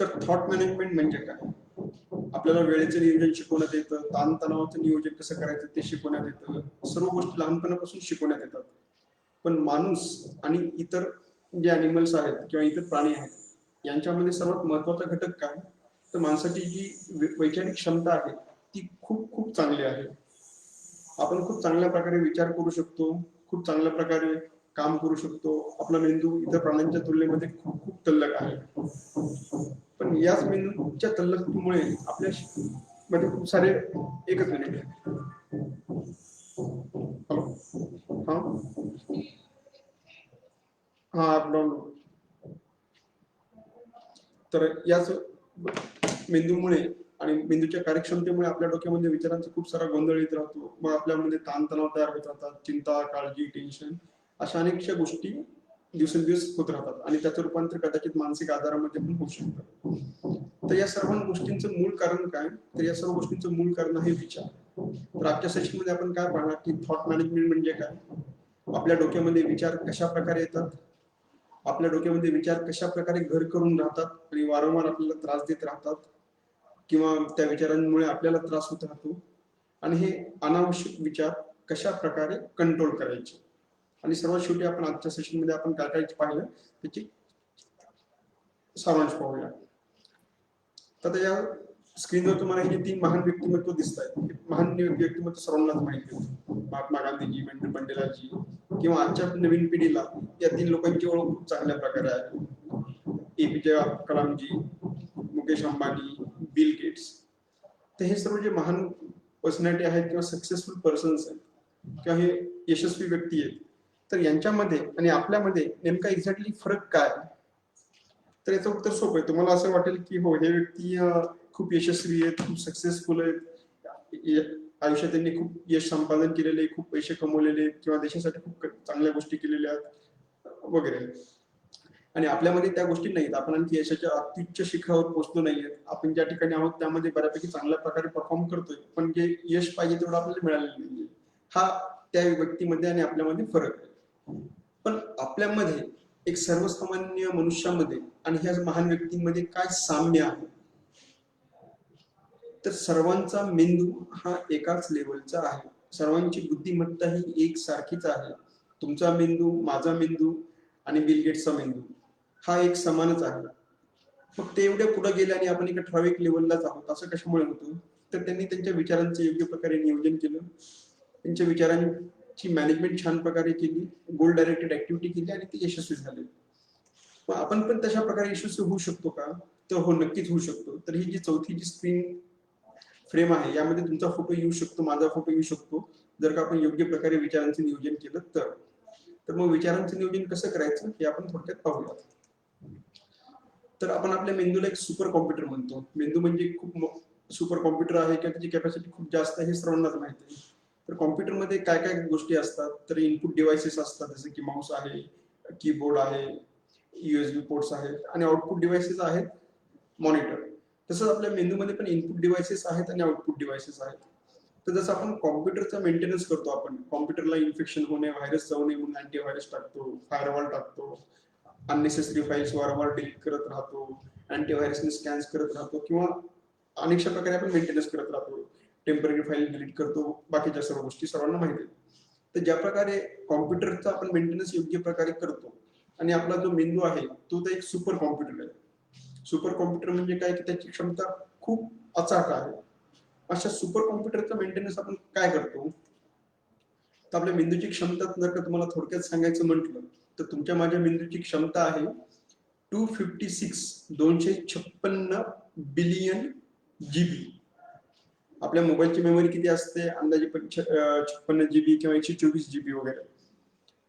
तर thought management म्हणजे काय? आपल्याला वेळेचं नियोजन शिकवण्यात येतं, ताणतणावाचं नियोजन कसं करायचं ते शिकवण्यात येतं, सर्व गोष्टी लहानपणापासून शिकवण्यात येतात. पण माणूस आणि इतर जे अॅनिमल्स आहेत किंवा इतर प्राणी आहेत यांच्यामध्ये सर्वात महत्वाचा घटक काय? तर माणसाची जी वैज्ञानिक क्षमता आहे ती खूप खूप चांगली आहे. आपण खूप चांगल्या प्रकारे विचार करू शकतो, खूप चांगल्या प्रकारे काम करू शकतो. आपला मेंदू इतर प्राण्यांच्या तुलनेमध्ये खूप खूप तल्लख आहे. पण याच मेंदूच्या तल्लखतेमुळे आपल्या मध्ये खूप सारे एकच मिनिट हॅलो हा हा अपडाऊन. तर याच मेंदूमुळे आणि मेंदूच्या कार्यक्षमतेमुळे आपल्या डोक्यामध्ये विचारांचा खूप सारा गोंधळ येत राहतो. मग आपल्यामध्ये ताणतणाव तयार होत राहतात, चिंता, काळजी, टेन्शन अशा अनेकशा गोष्टी दिवसेंदिवस होत राहतात आणि त्याचं रूपांतर कदाचित मानसिक आजारामध्ये पण होऊ शकतं. तर या सर्व गोष्टींचं मूळ कारण काय? तर या सर्व गोष्टींचं मूळ कारण आहे विचार. तर आजच्या सेशनमध्ये आपण काय पाहणार की थॉट मॅनेजमेंट म्हणजे काय, आपल्या डोक्यामध्ये विचार कशा प्रकारे येतात, आपल्या डोक्यामध्ये विचार कशा प्रकारे घर करून राहतात आणि वारंवार आपल्याला त्रास देत राहतात किंवा त्या विचारांमुळे आपल्याला त्रास होत राहतो, आणि हे अनावश्यक विचार कशा प्रकारे कंट्रोल करायचे. आणि सर्वात शेवटी आपण आजच्या सेशनमध्ये आपण काय काय पाहिलं त्याची सारांश पाहूया. तर या स्क्रीनवर तुम्हाला हे 3 महान व्यक्तिमत्व दिसत आहेत. महान व्यक्तिमत्व सर्वांनाच माहिती होतं. महात्मा गांधीजी, मंडेलाजी किंवा आजच्या नवीन पिढीला या 3 लोकांची ओळख खूप चांगल्या प्रकारे आहे. APJ कलामजी, Mukesh Ambani, Bill Gates. तर हे सर्व जे महान पर्सनॅलिटी आहेत किंवा सक्सेसफुल पर्सन्स आहेत किंवा हे यशस्वी व्यक्ती आहेत, तर यांच्यामध्ये आणि आपल्यामध्ये नेमका एक्झॅक्टली फरक काय? तर याचं उत्तर सोपं आहे. तुम्हाला असं वाटेल की हो, हे व्यक्ती खूप यशस्वी आहेत, खूप सक्सेसफुल आहेत, आयुष्यात त्यांनी खूप यश संपादन केलेले, खूप पैसे कमवलेले किंवा देशासाठी खूप चांगल्या गोष्टी केलेल्या आहेत वगैरे. आणि आपल्यामध्ये त्या गोष्टी नाहीत. आपण आणखी यशाच्या अत्युच्च शिखरावर पोहोचलो नाहीयेत. आपण ज्या ठिकाणी आहोत त्यामध्ये बऱ्यापैकी चांगल्या प्रकारे परफॉर्म करतोय, पण जे यश पाहिजे तेवढं आपल्याला मिळालेलं नाहीये. हा त्या व्यक्तीमध्ये आणि आपल्यामध्ये फरक आहे. पण आपल्यामध्ये एक सर्वसामान्य मनुष्यामध्ये आणि ह्या महान व्यक्तींमध्ये काय साम्य आहे? तर सर्वांचा मेंदू हा एकाच लेवलचा आहे. सर्वांची बुद्धिमत्ता ही एक सारखीच आहे. तुमचा मेंदू, माझा मेंदू आणि बिल गेट्सचा मेंदू हा एक समानच आहे. मग ते एवढ्या पुढे गेले आणि आपण एका ठराविक लेवललाच आहोत असं कशामुळे होतं? तर त्यांनी त्यांच्या विचारांचं योग्य प्रकारे नियोजन केलं, त्यांच्या विचारांची मॅनेजमेंट छान प्रकारे केली, गोल डायरेक्टेड ऍक्टिव्हिटी केली आणि ते यशस्वी झाले. मग आपण पण तशा प्रकारे यशस्वी होऊ शकतो का? तर हो, नक्कीच होऊ शकतो. तर ही जी चौथी जी स्क्रीन फ्रेम आहे यामध्ये तुमचा फोटो येऊ शकतो, माझा फोटो येऊ शकतो, जर का आपण योग्य प्रकारे विचारांचं नियोजन केलं तर. तर मग विचारांचं नियोजन कसं करायचं हे आपण थोडक्यात पाहूया. तर आपण आपल्या मेंदूला एक सुपर कॉम्प्युटर म्हणतो. मेंदू म्हणजे खूप सुपर कॉम्प्युटर आहे किंवा त्याची कॅपॅसिटी खूप जास्त आहे हे सर्वांनाच माहिती आहे. तर कॉम्प्युटरमध्ये काय काय गोष्टी असतात? तर इनपुट डिव्हाइसेस असतात, जसं की माऊस आहे, कीबोर्ड आहे, USB पोर्ट्स आहेत आणि आउटपुट डिव्हाइसेस आहेत, मॉनिटर. तसंच आपल्या मेंदूमध्ये पण इनपुट डिव्हाइसेस आहेत आणि आउटपुट डिव्हाइसेस आहेत. तर जसं आपण कॉम्प्युटरचा मेंटेनन्स करतो, आपण कॉम्प्युटरला इन्फेक्शन होणे, व्हायरस जाऊ नये म्हणून अँटीव्हायरस टाकतो, फायरवॉल टाकतो, अननेसेसरी फाईल्स वारंवार डिलीट करत राहतो, अँटीव्हायरसने स्कॅन्स करत राहतो किंवा अनेकशा प्रकारे आपण मेंटेनन्स करत राहतो, टेम्पररी फाईल डिलीट करतो, बाकीच्या सर्व गोष्टी सर्वांना माहिती आहेत. तर ज्या प्रकारे कॉम्प्युटरचा आपण मेंटेनन्स योग्य प्रकारे करतो आणि आपला जो मेंदू आहे तो तर एक सुपर कॉम्प्युटर आहे. सुपर कॉम्प्युटर म्हणजे काय की त्याची क्षमता खूप अचाट आहे. अशा सुपर कॉम्प्युटरचा मेंटेनन्स आपण काय करतो? तर आपल्या मेंदूची क्षमता जर का तुम्हाला थोडक्यात सांगायचं म्हटलं तर तुमच्या माझ्या मेंदूची क्षमता आहे 256 बिलियन जीबी. आपल्या मोबाईलची मेमरी किती असते? अंदाजे 56 जीबी किंवा 124 जीबी वगैरे.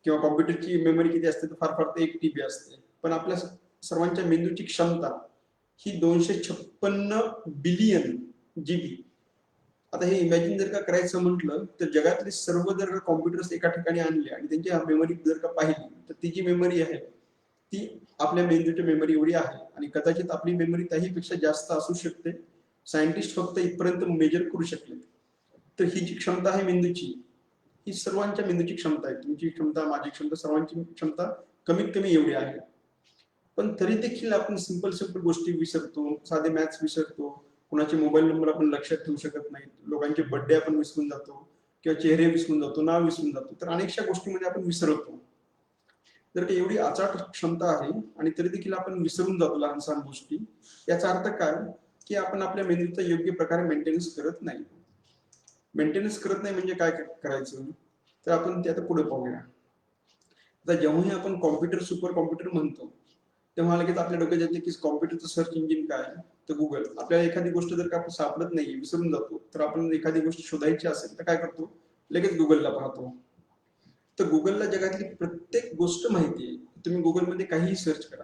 किंवा कॉम्प्युटरची मेमरी किती असते? तर फार फार तर 1 TB असते. पण आपल्या सर्वांच्या मेंदूची क्षमता ही 256 बिलियन जीबी. आता हे इमॅजिन जर का करायचं म्हटलं तर जगातले सर्व जर का कॉम्प्युटर्स एका ठिकाणी आणले आणि त्यांची मेमरी जर का पाहिली तर ती जी मेमरी आहे ती आपल्या मेंदूची मेमरी एवढी आहे आणि कदाचित आपली मेमरी त्याहीपेक्षा जास्त असू शकते. सायंटिस्ट फक्त इथपर्यंत मेजर करू शकले. तर ही जी क्षमता आहे मेंदूची, ही सर्वांच्या मेंदूची क्षमता आहे. तुमची क्षमता, माझी क्षमता, सर्वांची क्षमता कमीत कमी एवढी आहे. पण तरी देखील आपण सिंपल सिंपल गोष्टी विसरतो, साधे मॅथ्स विसरतो, कुणाचे मोबाईल नंबर आपण लक्षात ठेवू शकत नाही, लोकांचे बर्थडे आपण विसरून जातो किंवा चेहरे विसरून जातो, नाव विसरून जातो. तर अनेकशा गोष्टीमध्ये आपण विसरतो. जर का एवढी अचाट क्षमता आहे आणि तरी देखील आपण विसरून जातो लहान सहान गोष्टी, याचा अर्थ काय की आपण आपल्या मेंदूचा योग्य प्रकारे मेंटेनन्स करत नाही. मेंटेनन्स करत नाही म्हणजे काय करायचं, तर आपण ते आता पुढे पाहूया. आता जेव्हाही आपण कॉम्प्युटर सुपर कॉम्प्युटर म्हणतो तेव्हा लगेच आपल्या डोक्यात येते की कॉम्प्युटरचं सर्च इंजिन काय, तर गुगल. आपल्याला एखादी गोष्ट जर का आपण सापडत नाही, विसरून जातो, तर आपण एखादी गोष्ट शोधायची असेल तर काय करतो, लगेच गुगलला पाहतो. तर गुगलला जगातली प्रत्येक गोष्ट माहिती आहे. तुम्ही गुगलमध्ये काहीही सर्च करा,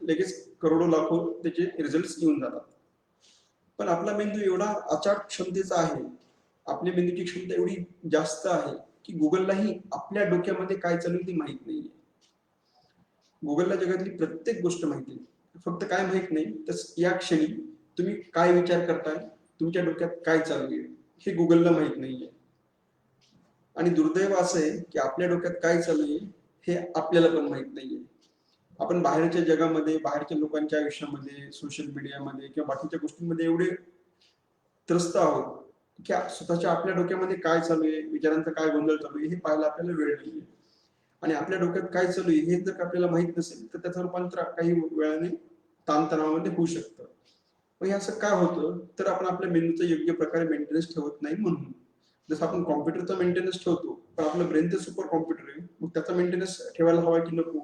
लगेच करोडो लाखो त्याचे रिझल्ट येऊन जातात. पण आपला मेंदू एवढा अचाट क्षमतेचा आहे, आपल्या मेंदूची क्षमता एवढी जास्त आहे की गुगललाही आपल्या डोक्यामध्ये काय चालू आहे ते माहित नाहीये. गुगलला जगातली प्रत्येक गोष्ट माहिती आहे, फक्त काय माहित नाही तर या क्षणी तुम्ही काय विचार करताय, तुमच्या डोक्यात काय चालू आहे हे गुगलला माहित नाहीये. आणि दुर्दैव असं आहे की आपल्या डोक्यात काय चालू आहे हे आपल्याला पण माहित नाहीये. आपण बाहेरच्या जगामध्ये, बाहेरच्या लोकांच्या आयुष्यामध्ये, सोशल मीडियामध्ये किंवा बाकीच्या गोष्टींमध्ये एवढे त्रस्त आहोत की स्वतःच्या आपल्या डोक्यामध्ये काय चालू आहे, विचारांचा काय गोंधळ चालू आहे हे पाहायला आपल्याला वेळ नाहीये. आणि आपल्या डोक्यात काय चालू आहे हे जर आपल्याला माहित नसेल तर त्याचं रूपांतर काही वेळाने ताणतणावामध्ये होऊ शकतं. मग हे असं काय होतं, तर आपण आपल्या मेंदूचा योग्य प्रकारे मेंटेनन्स ठेवत नाही म्हणून. जसं आपण कॉम्प्युटरचा मेंटेनन्स ठेवतो, पण आपलं ब्रेन तर सुपर कॉम्प्युटर आहे, मग त्याचा मेंटेनन्स ठेवायला हवा की नको,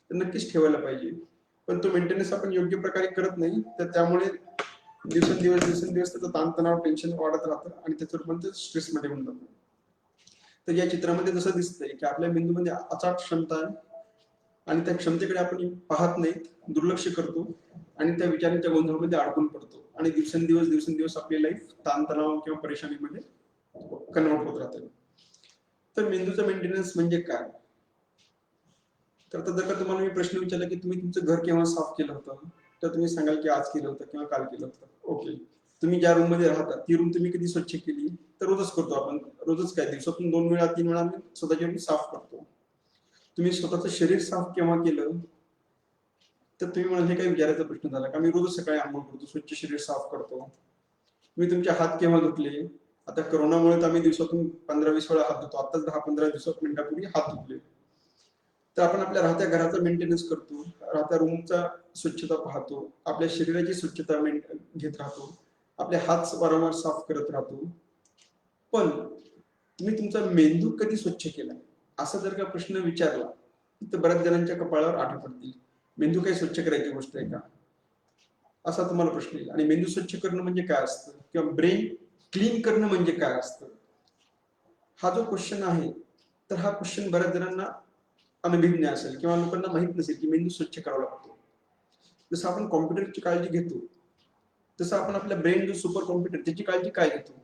तर नक्कीच ठेवायला पाहिजे. पण तो मेंटेनन्स आपण योग्य प्रकारे करत नाही, तर त्यामुळे दिवसेंदिवस त्याचा ताणतणाव, टेन्शन वाढत राहतं आणि त्याचं रूपांतर स्ट्रेसमध्ये होऊन जातं. तर या चित्रामध्ये जसं दिसतंय की आपल्या मेंदूमध्ये अचाट क्षमता आहे आणि त्या क्षमतेकडे आपण पाहत नाही, दुर्लक्ष करतो आणि त्या विचारांच्या गोंधळामध्ये अडकून पडतो आणि दिवसेंदिवस आपली लाईफ ताणतणाव किंवा परेशानीमध्ये कन्वर्ट होत राहते. तर मेंदूचं मेंटेनन्स म्हणजे काय, तर आता जर का तुम्हाला मी प्रश्न विचारला की तुम्ही तुमचं घर केव्हा साफ केलं होतं, तर तुम्ही सांगाल की आज केलं होतं किंवा काल केलं होतं. ओके. तुम्ही ज्या रूम मध्ये राहता ती रूम तुम्ही कधी स्वच्छ केली, तर रोजच करतो आपण. रोजच काय, दिवसातून 2 वेळा 3 वेळा आम्ही स्वतःची रूम साफ करतो. तुम्ही स्वतःचं शरीर साफ केव्हा केलं, तर तुम्ही म्हणाल हे काय विचारायचा प्रश्न झाला का, मी रोजच सकाळी आंघोळ करतो, स्वच्छ शरीर साफ करतो. तुम्ही तुमचे हात केव्हा धुतले, आता करोनामुळे तर आम्ही दिवसातून 15-20 वेळा हात धुतो, आताच 10-15 मिनिटापूर्वी हात धुतले. तर आपण आपल्या राहत्या घराचा मेंटेनन्स करतो, राहत्या रूमचा स्वच्छता पाहतो, आपल्या शरीराची स्वच्छता घेत राहतो, आपले हात वारंवार साफ करत राहतो. पण तुम्ही तुमचा मेंदू कधी स्वच्छ केला, असा जर का प्रश्न विचारला तर बऱ्याच जणांच्या कपाळावर आठे पडतील. मेंदू काही स्वच्छ करायची गोष्ट आहे का, असा तुम्हाला प्रश्न येईल. आणि मेंदू स्वच्छ करणं म्हणजे काय असतं किंवा ब्रेन क्लीन करणं म्हणजे काय असतं, हा जो क्वेश्चन आहे, तर हा क्वेश्चन बऱ्याच जणांना अनभिज्ञ असेल किंवा लोकांना माहित नसेल की मेंदू स्वच्छ करावा लागतो. जसं आपण कॉम्प्युटरची काळजी घेतो, तसं आपण आपल्या ब्रेन जो सुपर कॉम्प्युटर त्याची काळजी काय घेतो.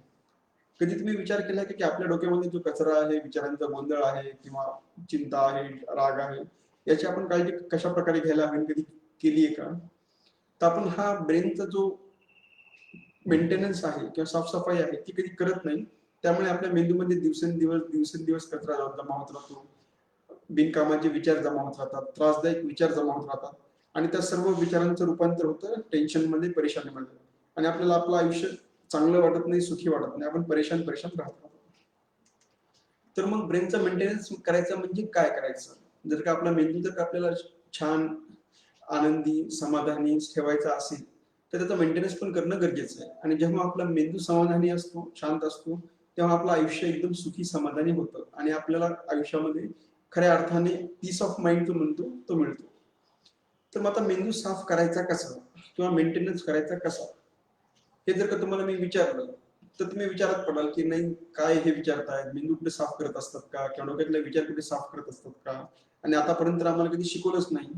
कधी तुम्ही विचार केला की आपल्या डोक्यामध्ये जो कचरा आहे, विचारांचा गोंधळ आहे किंवा चिंता आहे, राग आहे, याची आपण काळजी कशा प्रकारे घ्यायला हवी, कधी केली आहे का. तर आपण हा ब्रेनचा जो मेंटेनन्स आहे किंवा साफसफाई आहे ती कधी करत नाही. त्यामुळे आपल्या मेंदूमध्ये दिवसेंदिवस कचरा जमा होत राहतो, बिनकामाचे विचार जमा होत राहतात, त्रासदायक विचार जमा होत राहतात आणि त्या सर्व विचारांचं रूपांतर होतं टेन्शनमध्ये, परेशानीमध्ये आणि आपल्याला आपलं आयुष्य चांगलं वाटत नाही, सुखी वाटत नाही, आपण परेशान राहतो. तर मग ब्रेनचा मेंटेनन्स करायचं म्हणजे काय करायचं, जर का आपला मेंदू जर का आपल्याला छान, आनंदी, समाधानी ठेवायचा असेल तर त्याचं मेंटेनन्स पण करणं गरजेचं आहे. आणि जेव्हा आपला मेंदू समाधानी असतो, शांत असतो, तेव्हा आपलं आयुष्य एकदम सुखी समाधानी होतं आणि आपल्याला आयुष्यामध्ये खऱ्या अर्थाने पीस ऑफ माइंड जो म्हणतो तो मिळतो. तर मग आता मेंदू साफ करायचा कसा किंवा मेंटेनन्स करायचा कसा, हे जर का तुम्हाला मी विचारलं तर तुम्ही विचारात पडाल की नाही काय हे विचारतायत, मेंदू कुठे साफ करत असतात का किंवा डोक्यातले विचार कुठे साफ करत असतात का, आणि आतापर्यंत आम्हाला कधी शिकवलंच नाही.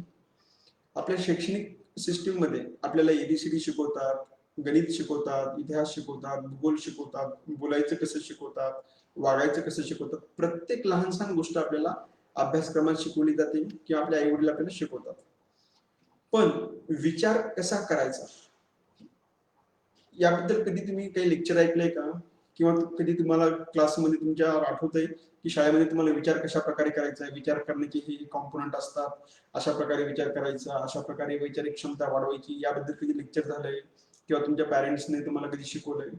आपल्या शैक्षणिक सिस्टीम मध्ये आपल्याला एबीसीडी शिकवतात, गणित शिकवतात, इतिहास शिकवतात, भूगोल शिकवतात, बोलायचं कसं शिकवतात, वागायचं कसं शिकवतात, प्रत्येक लहान सहान गोष्ट आपल्याला अभ्यासक्रमात शिकवली जाते किंवा आपल्या आई वडील आपल्याला शिकवतात. पण विचार कसा करायचा याबद्दल कधी तुम्ही काही लेक्चर ऐकलंय का, किंवा कधी तुम्हाला क्लासमध्ये तुमच्या आठवतंय की शाळेमध्ये तुम्हाला विचार कशा प्रकारे करायचा आहे, विचार करण्याचे हे कॉम्पोनंट असतात, अशा प्रकारे विचार करायचा, अशा प्रकारे वैचारिक क्षमता वाढवायची, याबद्दल कधी लेक्चर झालंय किंवा तुमच्या पॅरेंट्सने तुम्हाला कधी शिकवलंय?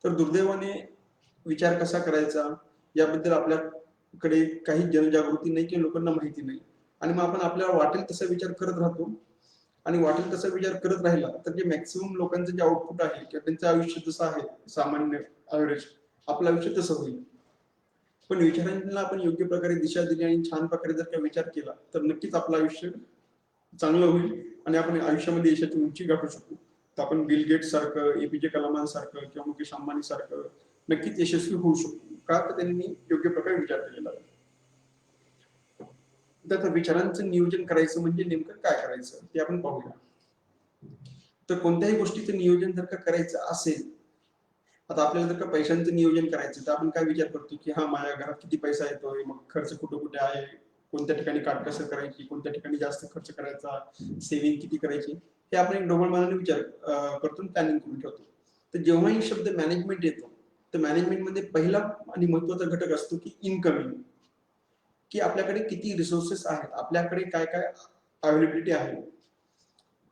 तर दुर्दैवाने विचार कसा करायचा याबद्दल आपल्याकडे काही जनजागृती नाही किंवा लोकांना माहिती नाही, आणि मग आपण आपल्याला वाटेल तसा विचार करत राहतो. आणि वाटेल तसा विचार करत राहिला तर जे मॅक्सिमम लोकांचं जे आउटपुट आहे किंवा त्यांचं आयुष्य जसं आहे सामान्य ऍव्हरेज, आपलं आयुष्य तसं होईल. पण विचारांना आपण योग्य प्रकारे दिशा दिली आणि छान प्रकारे जर का विचार केला तर नक्कीच आपलं आयुष्य चांगलं होईल आणि आपण आयुष्यामध्ये यशाची उंची गाठू शकू. तर आपण बिल गेट्स सारखं, एपीजे कलामांसारखं किंवा मुकेश अंबानी सारखं नक्कीच यशस्वी होऊ शकतो, का तर त्यांनी योग्य प्रकारे विचार केलेला आहे. तर विचारांचं नियोजन करायचं म्हणजे नेमकं काय करायचं ते आपण पाहूया. तर कोणत्याही गोष्टीचं नियोजन जर का करायचं असेल, आता आपल्याला जर का पैशांचं नियोजन करायचं तर आपण काय विचार करतो की हा माझ्या घरात किती पैसा येतोय, मग खर्च कुठे कुठे आहे, कोणत्या ठिकाणी काटकसर करायची, कोणत्या ठिकाणी जास्त खर्च करायचा, सेव्हिंग किती करायची, हे आपण एक ढोबळ मनाने विचार करतो, प्लॅनिंग करून ठेवतो. तर जेव्हाही शब्द मॅनेजमेंट येतो तर मॅनेजमेंटमध्ये पहिला आणि महत्वाचा घटक असतो की इनकमिंग, की आपल्याकडे किती रिसोर्सेस आहेत, आपल्याकडे काय काय अवेलेबिलिटी आहे.